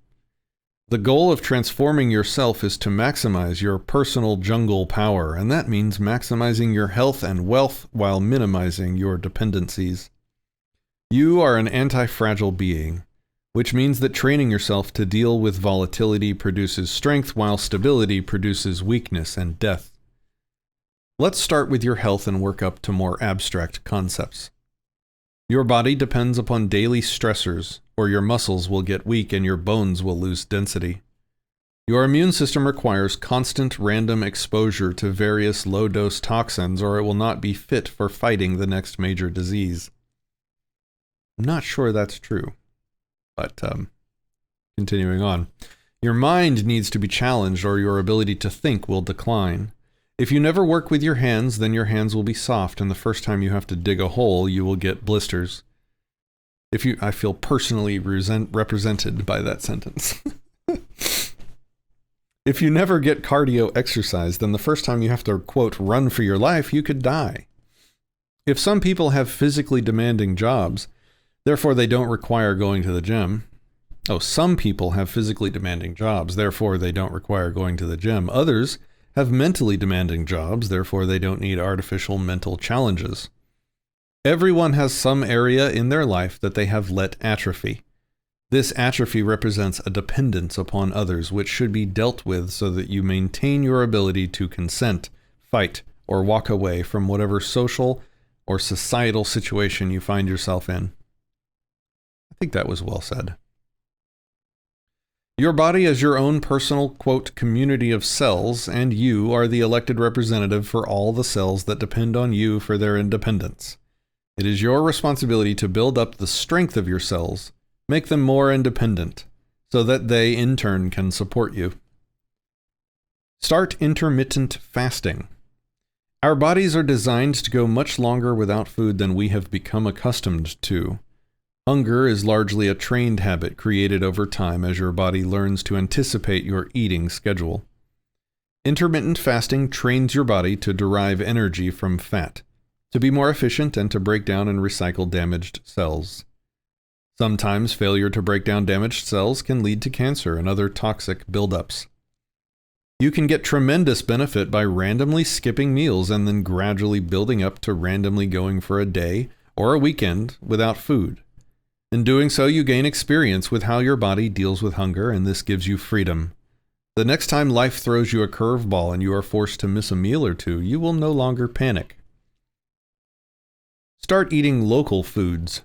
The goal of transforming yourself is to maximize your personal jungle power, and that means maximizing your health and wealth while minimizing your dependencies. You are an anti-fragile being, which means that training yourself to deal with volatility produces strength while stability produces weakness and death. Let's start with your health and work up to more abstract concepts. Your body depends upon daily stressors, or your muscles will get weak and your bones will lose density. Your immune system requires constant random exposure to various low-dose toxins, or it will not be fit for fighting the next major disease. I'm not sure that's true, but continuing on. Your mind needs to be challenged, or your ability to think will decline. If you never work with your hands, then your hands will be soft, and the first time you have to dig a hole, you will get blisters. I feel personally represented by that sentence. If you never get cardio exercise, then the first time you have to, quote, run for your life, you could die. If some people have physically demanding jobs, therefore they don't require going to the gym. Some people have physically demanding jobs, therefore they don't require going to the gym. Others have mentally demanding jobs, therefore they don't need artificial mental challenges. Everyone has some area in their life that they have let atrophy. This atrophy represents a dependence upon others, which should be dealt with so that you maintain your ability to consent, fight, or walk away from whatever social or societal situation you find yourself in. I think that was well said. Your body is your own personal, quote, community of cells, and you are the elected representative for all the cells that depend on you for their independence. It is your responsibility to build up the strength of your cells, make them more independent, so that they, in turn, can support you. Start intermittent fasting. Our bodies are designed to go much longer without food than we have become accustomed to. Hunger is largely a trained habit created over time as your body learns to anticipate your eating schedule. Intermittent fasting trains your body to derive energy from fat, to be more efficient and to break down and recycle damaged cells. Sometimes failure to break down damaged cells can lead to cancer and other toxic buildups. You can get tremendous benefit by randomly skipping meals and then gradually building up to randomly going for a day or a weekend without food. In doing so, you gain experience with how your body deals with hunger, and this gives you freedom. The next time life throws you a curveball and you are forced to miss a meal or two, you will no longer panic. Start eating local foods.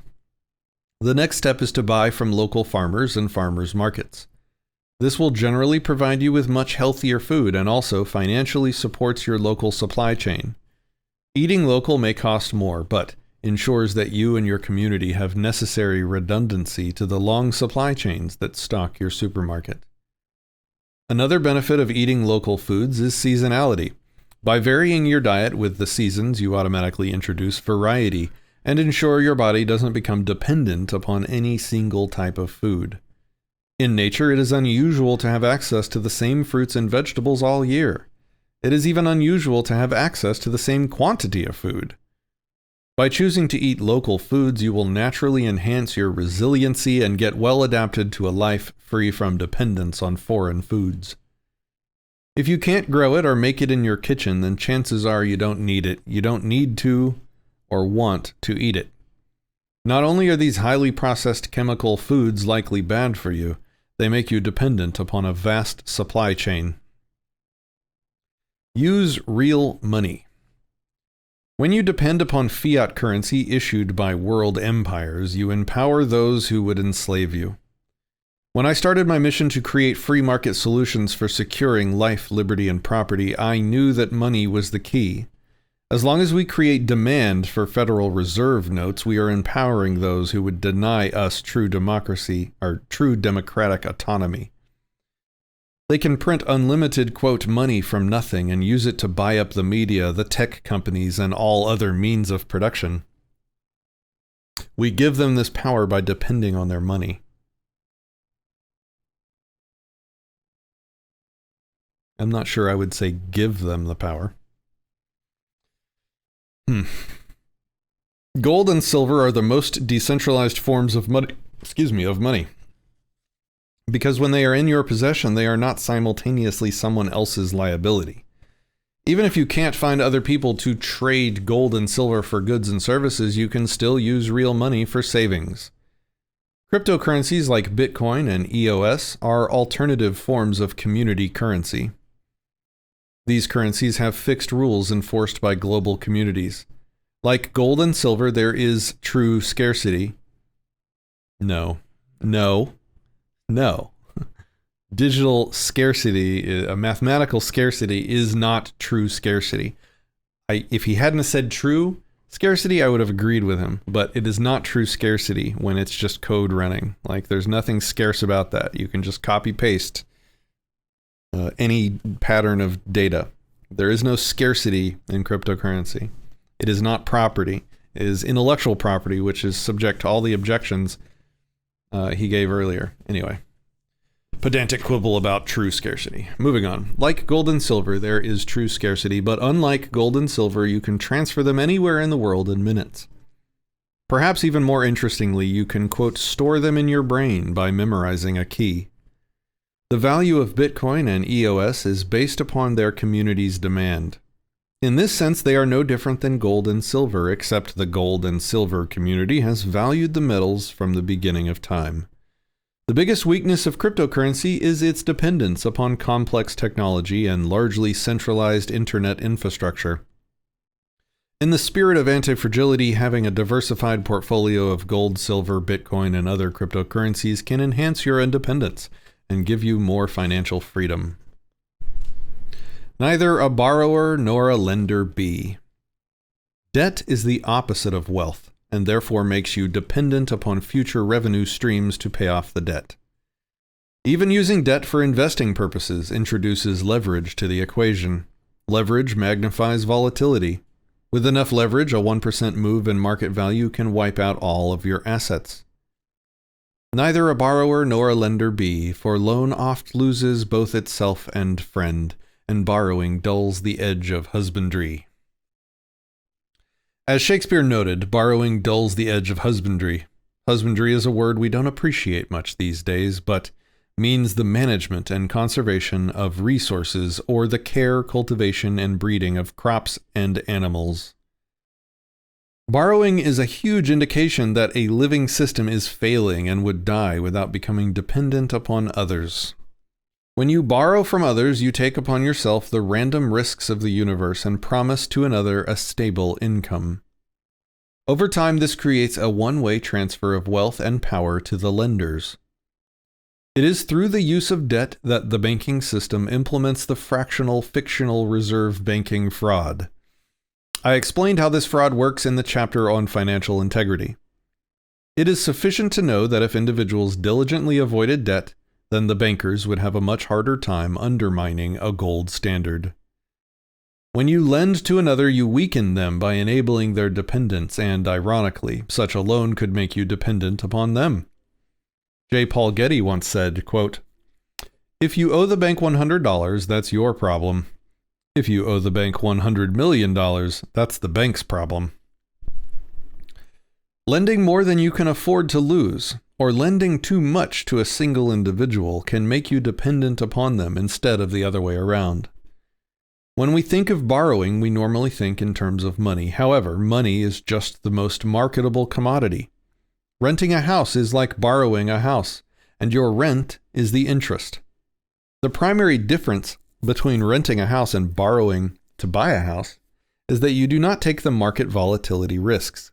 The next step is to buy from local farmers and farmers markets. This will generally provide you with much healthier food and also financially supports your local supply chain. Eating local may cost more, but ensures that you and your community have necessary redundancy to the long supply chains that stock your supermarket. Another benefit of eating local foods is seasonality. By varying your diet with the seasons, you automatically introduce variety and ensure your body doesn't become dependent upon any single type of food. In nature, it is unusual to have access to the same fruits and vegetables all year. It is even unusual to have access to the same quantity of food. By choosing to eat local foods, you will naturally enhance your resiliency and get well adapted to a life free from dependence on foreign foods. If you can't grow it or make it in your kitchen, then chances are you don't need it. You don't need to or want to eat it. Not only are these highly processed chemical foods likely bad for you, they make you dependent upon a vast supply chain. Use real money. When you depend upon fiat currency issued by world empires, you empower those who would enslave you. When I started my mission to create free market solutions for securing life, liberty, and property, I knew that money was the key. As long as we create demand for Federal Reserve notes, we are empowering those who would deny us true democracy or true democratic autonomy. They can print unlimited, quote, money from nothing and use it to buy up the media, the tech companies, and all other means of production. We give them this power by depending on their money. I'm not sure I would say give them the power. Gold and silver are the most decentralized forms of money. Because when they are in your possession, they are not simultaneously someone else's liability. Even if you can't find other people to trade gold and silver for goods and services, you can still use real money for savings. Cryptocurrencies like Bitcoin and EOS are alternative forms of community currency. These currencies have fixed rules enforced by global communities. Like gold and silver, there is true scarcity. No. Digital scarcity, a mathematical scarcity, is not true scarcity. If he hadn't said true scarcity, I would have agreed with him. But it is not true scarcity when it's just code running. Like, there's nothing scarce about that. You can just copy-paste any pattern of data. There is no scarcity in cryptocurrency. It is not property. It is intellectual property, which is subject to all the objections he gave earlier. Anyway, pedantic quibble about true scarcity. Moving on. Like gold and silver, there is true scarcity, but unlike gold and silver, you can transfer them anywhere in the world in minutes. Perhaps even more interestingly, you can, quote, store them in your brain by memorizing a key. The value of Bitcoin and EOS is based upon their community's demand. In this sense, they are no different than gold and silver, except the gold and silver community has valued the metals from the beginning of time. The biggest weakness of cryptocurrency is its dependence upon complex technology and largely centralized internet infrastructure. In the spirit of anti-fragility, having a diversified portfolio of gold, silver, Bitcoin, and other cryptocurrencies can enhance your independence and give you more financial freedom. Neither a borrower nor a lender be. Debt is the opposite of wealth, and therefore makes you dependent upon future revenue streams to pay off the debt. Even using debt for investing purposes introduces leverage to the equation. Leverage magnifies volatility. With enough leverage, a 1% move in market value can wipe out all of your assets. Neither a borrower nor a lender be, for loan oft loses both itself and friend, and borrowing dulls the edge of husbandry. As Shakespeare noted, borrowing dulls the edge of husbandry. Husbandry is a word we don't appreciate much these days, but means the management and conservation of resources or the care, cultivation, and breeding of crops and animals. Borrowing is a huge indication that a living system is failing and would die without becoming dependent upon others. When you borrow from others, you take upon yourself the random risks of the universe and promise to another a stable income. Over time, this creates a one-way transfer of wealth and power to the lenders. It is through the use of debt that the banking system implements the fractional fictional reserve banking fraud. I explained how this fraud works in the chapter on financial integrity. It is sufficient to know that if individuals diligently avoided debt, then the bankers would have a much harder time undermining a gold standard. When you lend to another, you weaken them by enabling their dependence, and, ironically, such a loan could make you dependent upon them. J. Paul Getty once said, quote, "If you owe the bank $100, that's your problem. If you owe the bank $100 million, that's the bank's problem." Lending more than you can afford to lose, or lending too much to a single individual, can make you dependent upon them instead of the other way around. When we think of borrowing, we normally think in terms of money. However, money is just the most marketable commodity. Renting a house is like borrowing a house, and your rent is the interest. The primary difference between renting a house and borrowing to buy a house is that you do not take the market volatility risks.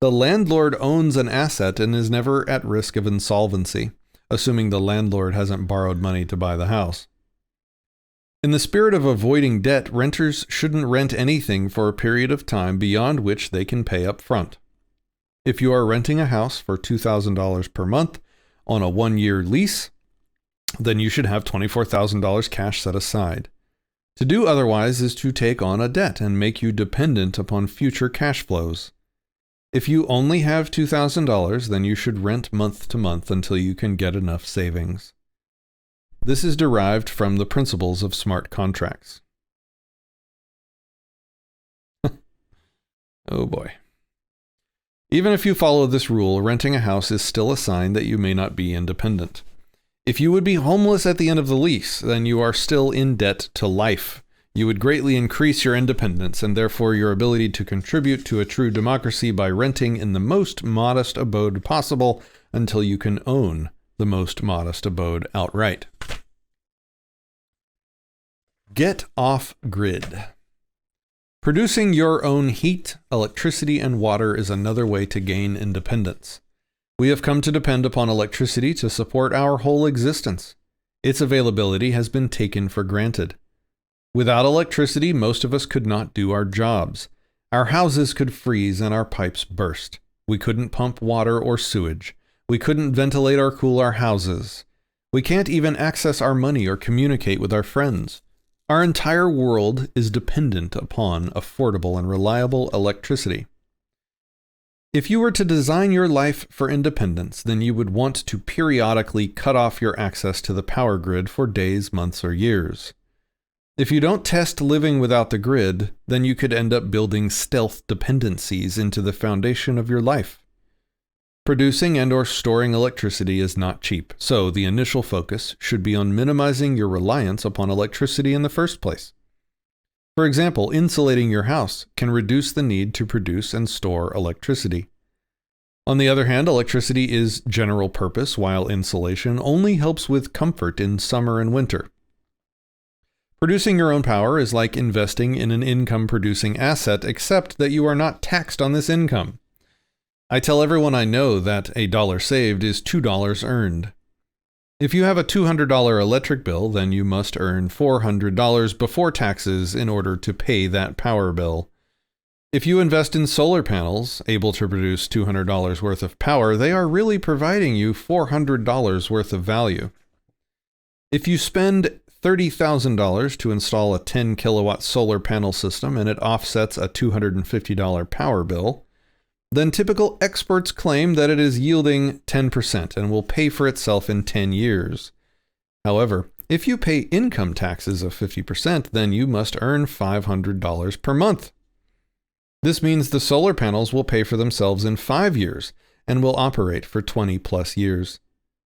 The landlord owns an asset and is never at risk of insolvency, assuming the landlord hasn't borrowed money to buy the house. In the spirit of avoiding debt, renters shouldn't rent anything for a period of time beyond which they can pay up front. If you are renting a house for $2,000 per month on a 1-year lease, then you should have $24,000 cash set aside. To do otherwise is to take on a debt and make you dependent upon future cash flows. If you only have $2,000, then you should rent month to month until you can get enough savings. This is derived from the principles of smart contracts. Oh boy. Even if you follow this rule, renting a house is still a sign that you may not be independent. If you would be homeless at the end of the lease, then you are still in debt to life. You would greatly increase your independence and therefore your ability to contribute to a true democracy by renting in the most modest abode possible until you can own the most modest abode outright. Get off grid. Producing your own heat, electricity, and water is another way to gain independence. We have come to depend upon electricity to support our whole existence. Its availability has been taken for granted. Without electricity, most of us could not do our jobs. Our houses could freeze and our pipes burst. We couldn't pump water or sewage. We couldn't ventilate or cool our houses. We can't even access our money or communicate with our friends. Our entire world is dependent upon affordable and reliable electricity. If you were to design your life for independence, then you would want to periodically cut off your access to the power grid for days, months, or years. If you don't test living without the grid, then you could end up building stealth dependencies into the foundation of your life. Producing and/or storing electricity is not cheap, so the initial focus should be on minimizing your reliance upon electricity in the first place. For example, insulating your house can reduce the need to produce and store electricity. On the other hand, electricity is general purpose, while insulation only helps with comfort in summer and winter. Producing your own power is like investing in an income-producing asset, except that you are not taxed on this income. I tell everyone I know that a dollar saved is $2 earned. If you have a $200 electric bill, then you must earn $400 before taxes in order to pay that power bill. If you invest in solar panels, able to produce $200 worth of power, they are really providing you $400 worth of value. If you spend $30,000 to install a 10 kilowatt solar panel system and it offsets a $250 power bill, then typical experts claim that it is yielding 10% and will pay for itself in 10 years. However, if you pay income taxes of 50%, then you must earn $500 per month. This means the solar panels will pay for themselves in 5 years and will operate for 20 plus years.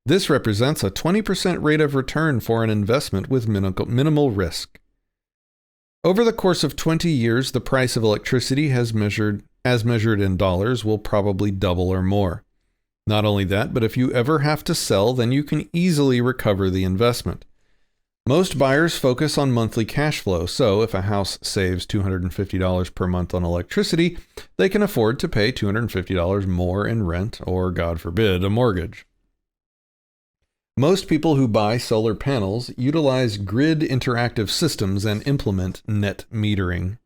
This represents a 20% rate of return for an investment with minimal risk. Over the course of 20 years, the price of electricity as measured in dollars will probably double or more. Not only that, but if you ever have to sell, then you can easily recover the investment. Most buyers focus on monthly cash flow, so if a house saves $250 per month on electricity, they can afford to pay $250 more in rent or, God forbid, a mortgage. Most people who buy solar panels utilize grid interactive systems and implement net metering.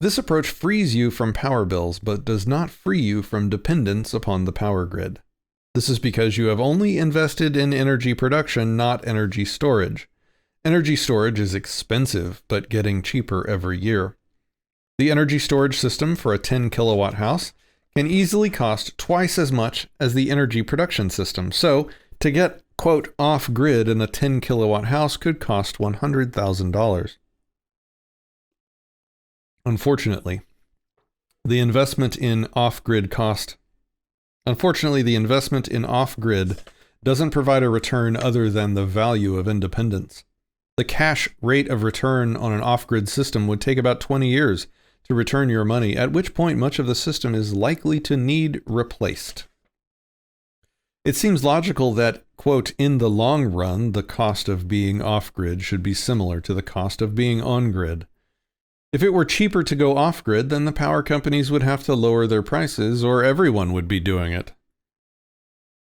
This approach frees you from power bills, but does not free you from dependence upon the power grid. This is because you have only invested in energy production, not energy storage. Energy storage is expensive, but getting cheaper every year. The energy storage system for a 10 kilowatt house can easily cost twice as much as the energy production system, so to get quote, off-grid in a 10 kilowatt house could cost $100,000. Unfortunately, the investment in off-grid doesn't provide a return other than the value of independence. The cash rate of return on an off-grid system would take about 20 years to return your money, at which point much of the system is likely to need replaced. It seems logical that, quote, in the long run, the cost of being off-grid should be similar to the cost of being on-grid. If it were cheaper to go off-grid, then the power companies would have to lower their prices, or everyone would be doing it.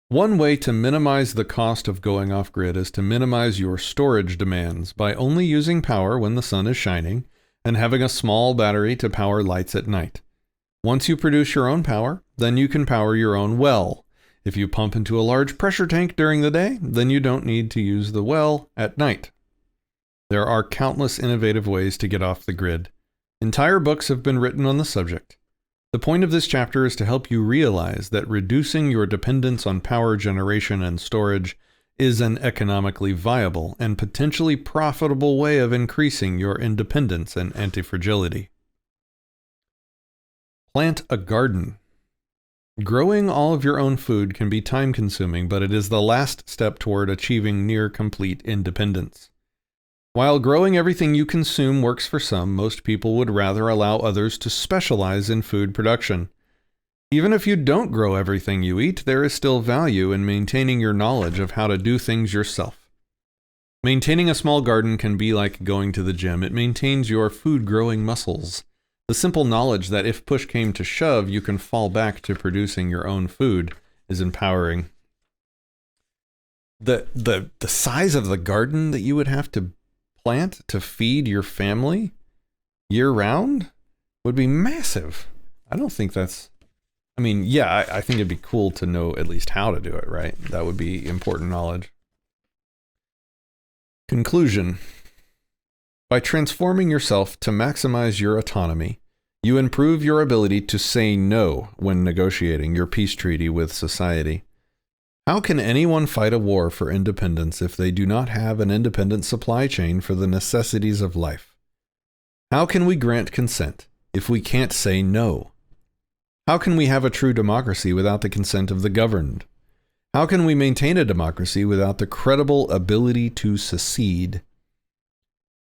One way to minimize the cost of going off-grid is to minimize your storage demands by only using power when the sun is shining and having a small battery to power lights at night. Once you produce your own power, then you can power your own well. If you pump into a large pressure tank during the day, then you don't need to use the well at night. There are countless innovative ways to get off the grid. Entire books have been written on the subject. The point of this chapter is to help you realize that reducing your dependence on power generation and storage is an economically viable and potentially profitable way of increasing your independence and anti-fragility. Plant a garden. Growing all of your own food can be time-consuming, but it is the last step toward achieving near-complete independence. While growing everything you consume works for some, most people would rather allow others to specialize in food production. Even if you don't grow everything you eat, there is still value in maintaining your knowledge of how to do things yourself. Maintaining a small garden can be like going to the gym. It maintains your food-growing muscles. The simple knowledge that if push came to shove, you can fall back to producing your own food is empowering. The size of the garden that you would have to plant to feed your family year-round would be massive. I don't think that's... I mean, yeah, I think it'd be cool to know at least how to do it, right? That would be important knowledge. Conclusion. By transforming yourself to maximize your autonomy, you improve your ability to say no when negotiating your peace treaty with society. How can anyone fight a war for independence if they do not have an independent supply chain for the necessities of life? How can we grant consent if we can't say no? How can we have a true democracy without the consent of the governed? How can we maintain a democracy without the credible ability to secede?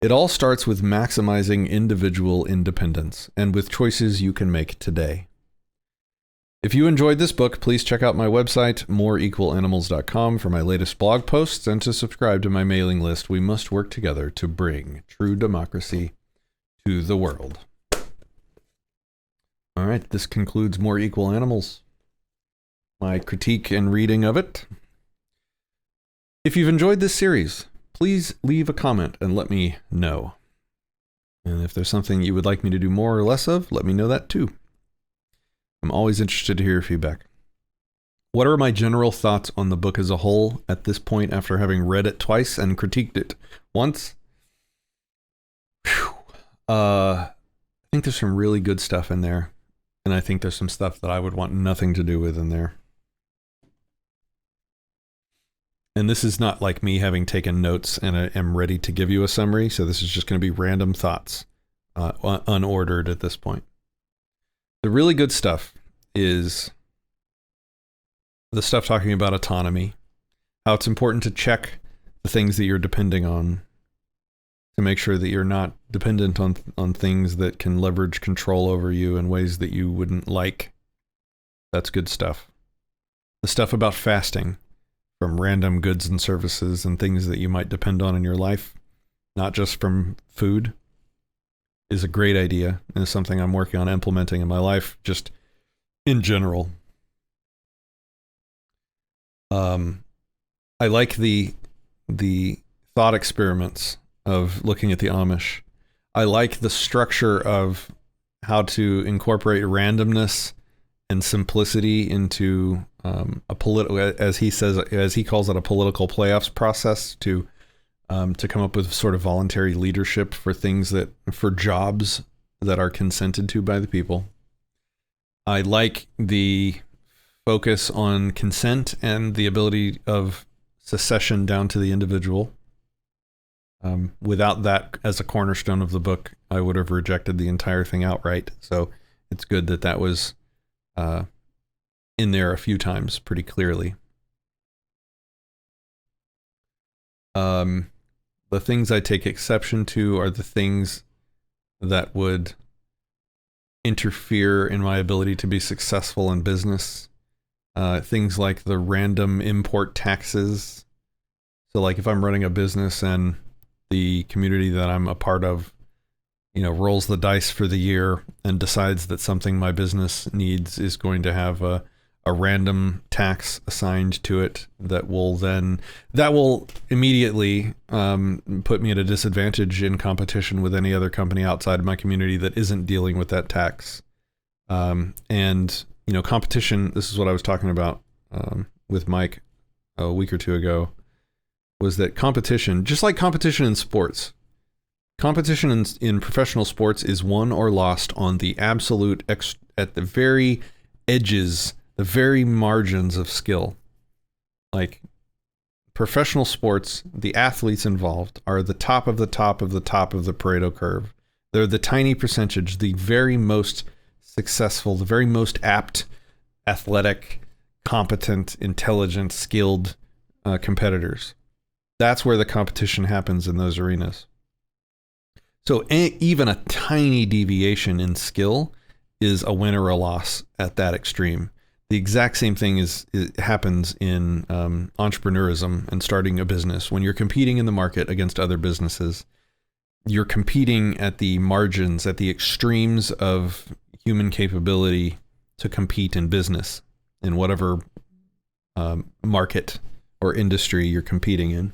It all starts with maximizing individual independence and with choices you can make today. If you enjoyed this book, please check out my website, moreequalanimals.com, for my latest blog posts and to subscribe to my mailing list. We must work together to bring true democracy to the world. All right, this concludes More Equal Animals, my critique and reading of it. If you've enjoyed this series, please leave a comment and let me know. And if there's something you would like me to do more or less of, let me know that too. I'm always interested to hear your feedback. What are my general thoughts on the book as a whole at this point after having read it twice and critiqued it once? I think there's some really good stuff in there. And I think there's some stuff that I would want nothing to do with in there. And this is not like me having taken notes and I am ready to give you a summary. So this is just going to be random thoughts, unordered at this point. The really good stuff is the stuff talking about autonomy, how it's important to check the things that you're depending on to make sure that you're not dependent on things that can leverage control over you in ways that you wouldn't like. That's good stuff. The stuff about fasting from random goods and services and things that you might depend on in your life, not just from food, is a great idea and is something I'm working on implementing in my life, just in general. I like the thought experiments of looking at the Amish. I like the structure of how to incorporate randomness and simplicity into a political, as he calls it, a political playoffs process to come up with sort of voluntary leadership for for jobs that are consented to by the people. I like the focus on consent and the ability of secession down to the individual. Without that as a cornerstone of the book, I would have rejected the entire thing outright. So it's good that that was in there a few times pretty clearly. The things I take exception to are the things that would interfere in my ability to be successful in business. Things like the random import taxes. So like if I'm running a business and the community that I'm a part of rolls the dice for the year and decides that something my business needs is going to have a random tax assigned to it that will immediately put me at a disadvantage in competition with any other company outside of my community that isn't dealing with that tax. And competition, this is what I was talking about with Mike a week or two ago, was that competition, just like competition in sports, competition in professional sports is won or lost on the absolute, at the very edges, the very margins of skill. Like professional sports, the athletes involved are the top of the top of the top of the Pareto curve. They're the tiny percentage, the very most successful, the very most apt, athletic, competent, intelligent, skilled competitors. That's where the competition happens in those arenas. So even a tiny deviation in skill is a win or a loss at that extreme. The exact same thing happens in entrepreneurism and starting a business. When you're competing in the market against other businesses, you're competing at the margins, at the extremes of human capability to compete in business, in whatever market or industry you're competing in.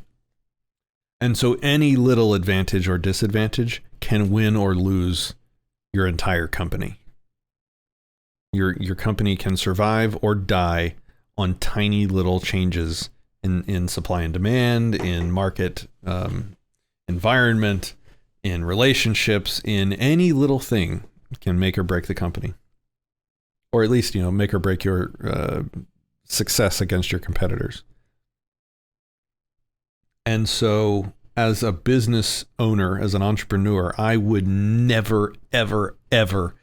And so any little advantage or disadvantage can win or lose your entire company. Your company can survive or die on tiny little changes in supply and demand, in market environment, in relationships, in any little thing can make or break the company. Or at least, make or break your success against your competitors. And so as a business owner, as an entrepreneur, I would never, ever, ever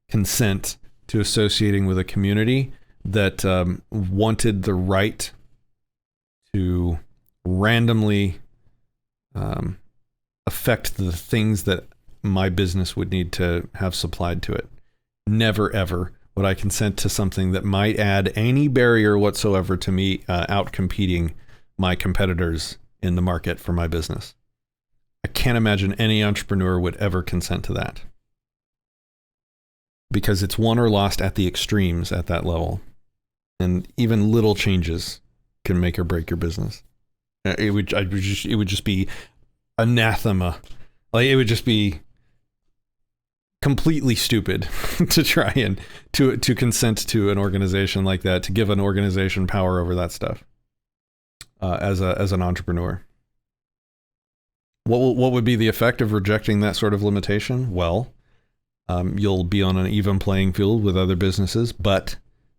consent to associating with a community that wanted the right to randomly affect the things that my business would need to have supplied to it. Never, ever would I consent to something that might add any barrier whatsoever to me out-competing my competitors in the market for my business. I can't imagine any entrepreneur would ever consent to that, because it's won or lost at the extremes at that level. And even little changes can make or break your business. It would just be anathema. Like, it would just be completely stupid to try and to consent to an organization like that, to give an organization power over that stuff. As an entrepreneur, what would be the effect of rejecting that sort of limitation? Well, you'll be on an even playing field with other businesses, but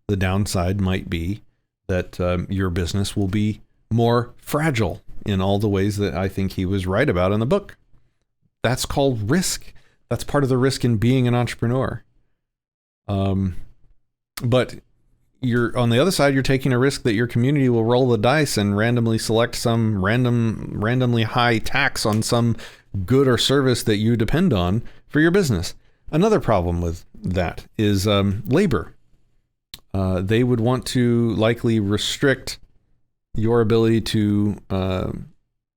the downside might be that your business will be more fragile in all the ways that I think he was right about in the book. That's called risk. That's part of the risk in being an entrepreneur. But you're on the other side, you're taking a risk that your community will roll the dice and randomly select some randomly high tax on some good or service that you depend on for your business. Another problem with that is labor. They would want to likely restrict your ability to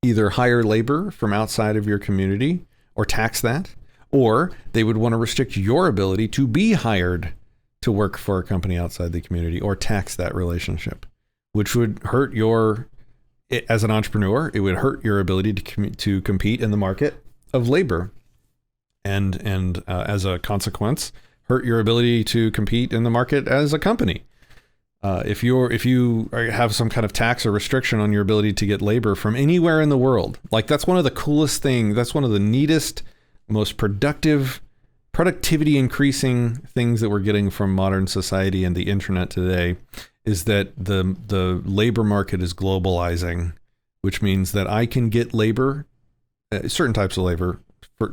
either hire labor from outside of your community or tax that, or they would want to restrict your ability to be hired to work for a company outside the community or tax that relationship, which would hurt as an entrepreneur, it would hurt your ability to compete in the market of labor. And as a consequence, hurt your ability to compete in the market as a company. If you have some kind of tax or restriction on your ability to get labor from anywhere in the world, like that's one of the coolest things, that's one of the neatest, most productivity increasing things that we're getting from modern society and the internet today, is that the labor market is globalizing, which means that I can get labor, certain types of labor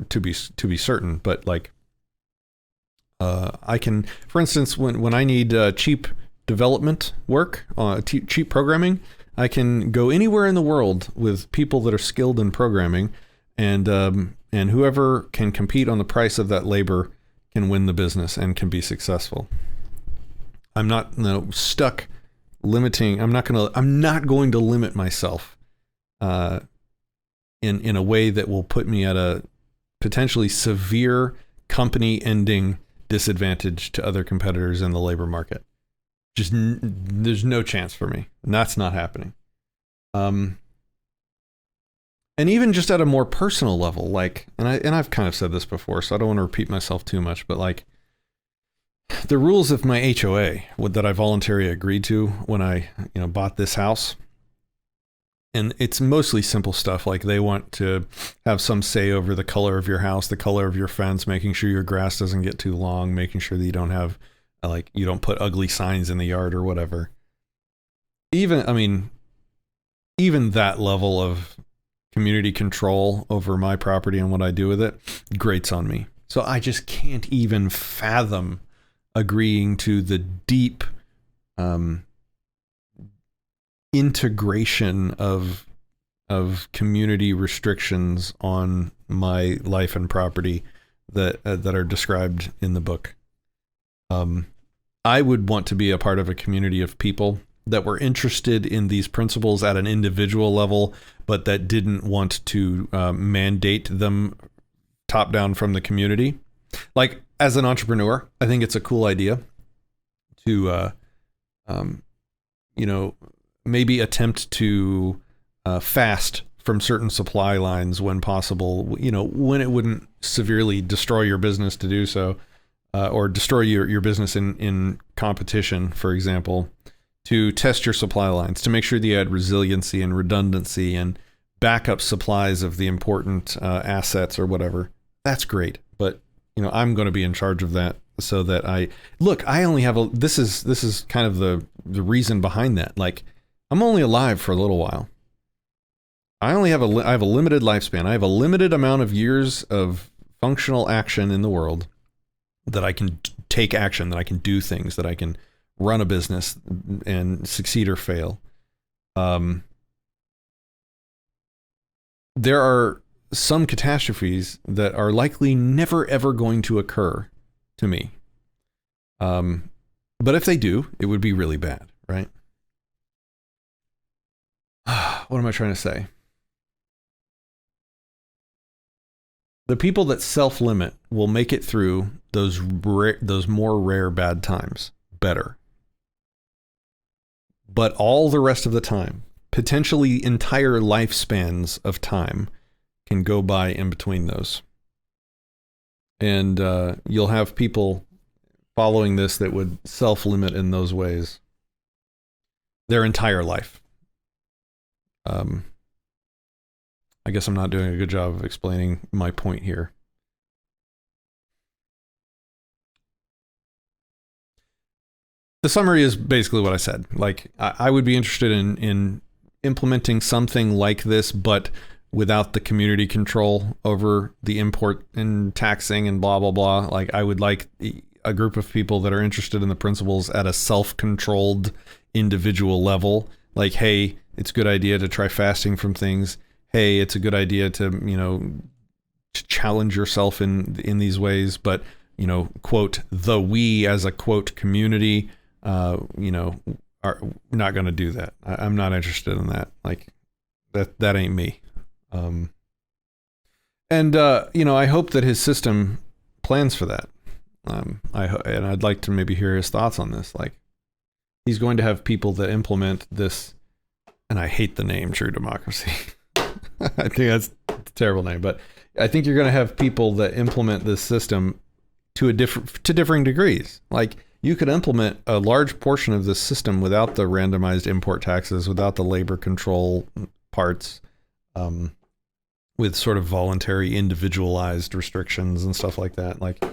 to be certain, but like I can, for instance, when I need cheap development work, cheap programming, I can go anywhere in the world with people that are skilled in programming, and whoever can compete on the price of that labor can win the business and can be successful. I'm not stuck limiting. I'm not going to limit myself in a way that will put me at a potentially severe company-ending disadvantage to other competitors in the labor market. Just there's no chance for me. And that's not happening. And even just at a more personal level, like, and I've kind of said this before, so I don't want to repeat myself too much, but like, the rules of my HOA that I voluntarily agreed to when I, bought this house, and it's mostly simple stuff, like they want to have some say over the color of your house, the color of your fence, making sure your grass doesn't get too long, making sure that you don't have, you don't put ugly signs in the yard or whatever. Even that level of community control over my property and what I do with it grates on me. So I just can't even fathom agreeing to the deep integration of community restrictions on my life and property that are described in the book. I would want to be a part of a community of people that were interested in these principles at an individual level, but that didn't want to mandate them top down from the community. Like, as an entrepreneur, I think it's a cool idea to, maybe attempt to fast from certain supply lines when possible, when it wouldn't severely destroy your business to do so, or destroy your business in competition, for example, to test your supply lines, to make sure that you had resiliency and redundancy and backup supplies of the important assets or whatever. That's great. But I'm going to be in charge of that, so that I only have this is kind of the reason behind that. Like, I'm only alive for a little while. I have a limited lifespan. I have a limited amount of years of functional action in the world that I can take action, that I can do things, that I can run a business and succeed or fail. There are some catastrophes that are likely never ever going to occur to me. But if they do, it would be really bad, right? What am I trying to say? The people that self-limit will make it through those more rare bad times better. But all the rest of the time, potentially entire lifespans of time, can go by in between those. And you'll have people following this that would self-limit in those ways their entire life. I guess I'm not doing a good job of explaining my point here. The summary is basically what I said. Like, I would be interested in implementing something like this, but without the community control over the import and taxing and blah, blah, blah. Like, I would like a group of people that are interested in the principles at a self-controlled individual level. Like, hey, it's a good idea to try fasting from things. Hey, it's a good idea to, to challenge yourself in these ways, but, quote, the we as a quote community, are not going to do that. I'm not interested in that. Like, that ain't me. I hope that his system plans for that. And I'd like to maybe hear his thoughts on this. Like, he's going to have people that implement this, and I hate the name True Democracy. I think that's a terrible name, but I think you're going to have people that implement this system to differing degrees. Like, you could implement a large portion of this system without the randomized import taxes, without the labor control parts, with sort of voluntary, individualized restrictions and stuff like that. Like,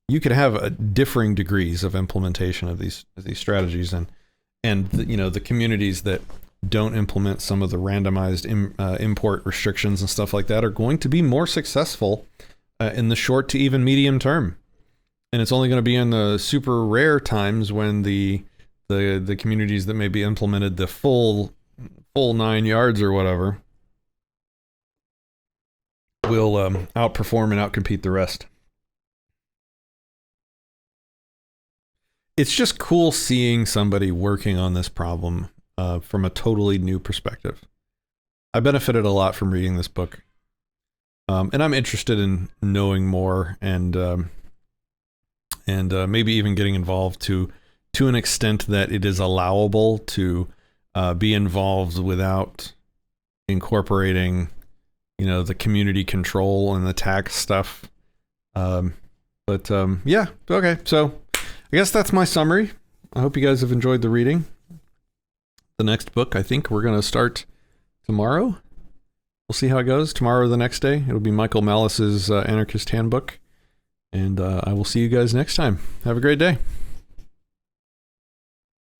you could have differing degrees of implementation of these strategies, and the communities that don't implement some of the randomized import restrictions and stuff like that are going to be more successful in the short to even medium term. And it's only going to be in the super rare times when the communities that maybe implemented the full 9 yards or whatever will outperform and outcompete the rest. It's just cool seeing somebody working on this problem from a totally new perspective. I benefited a lot from reading this book. And I'm interested in knowing more and maybe even getting involved to an extent that it is allowable to be involved without incorporating, the community control and the tax stuff. Yeah, okay. So I guess that's my summary. I hope you guys have enjoyed the reading. The next book, I think we're going to start tomorrow. We'll see how it goes. Tomorrow or the next day, it'll be Michael Malice's Anarchist Handbook. And I will see you guys next time. Have a great day.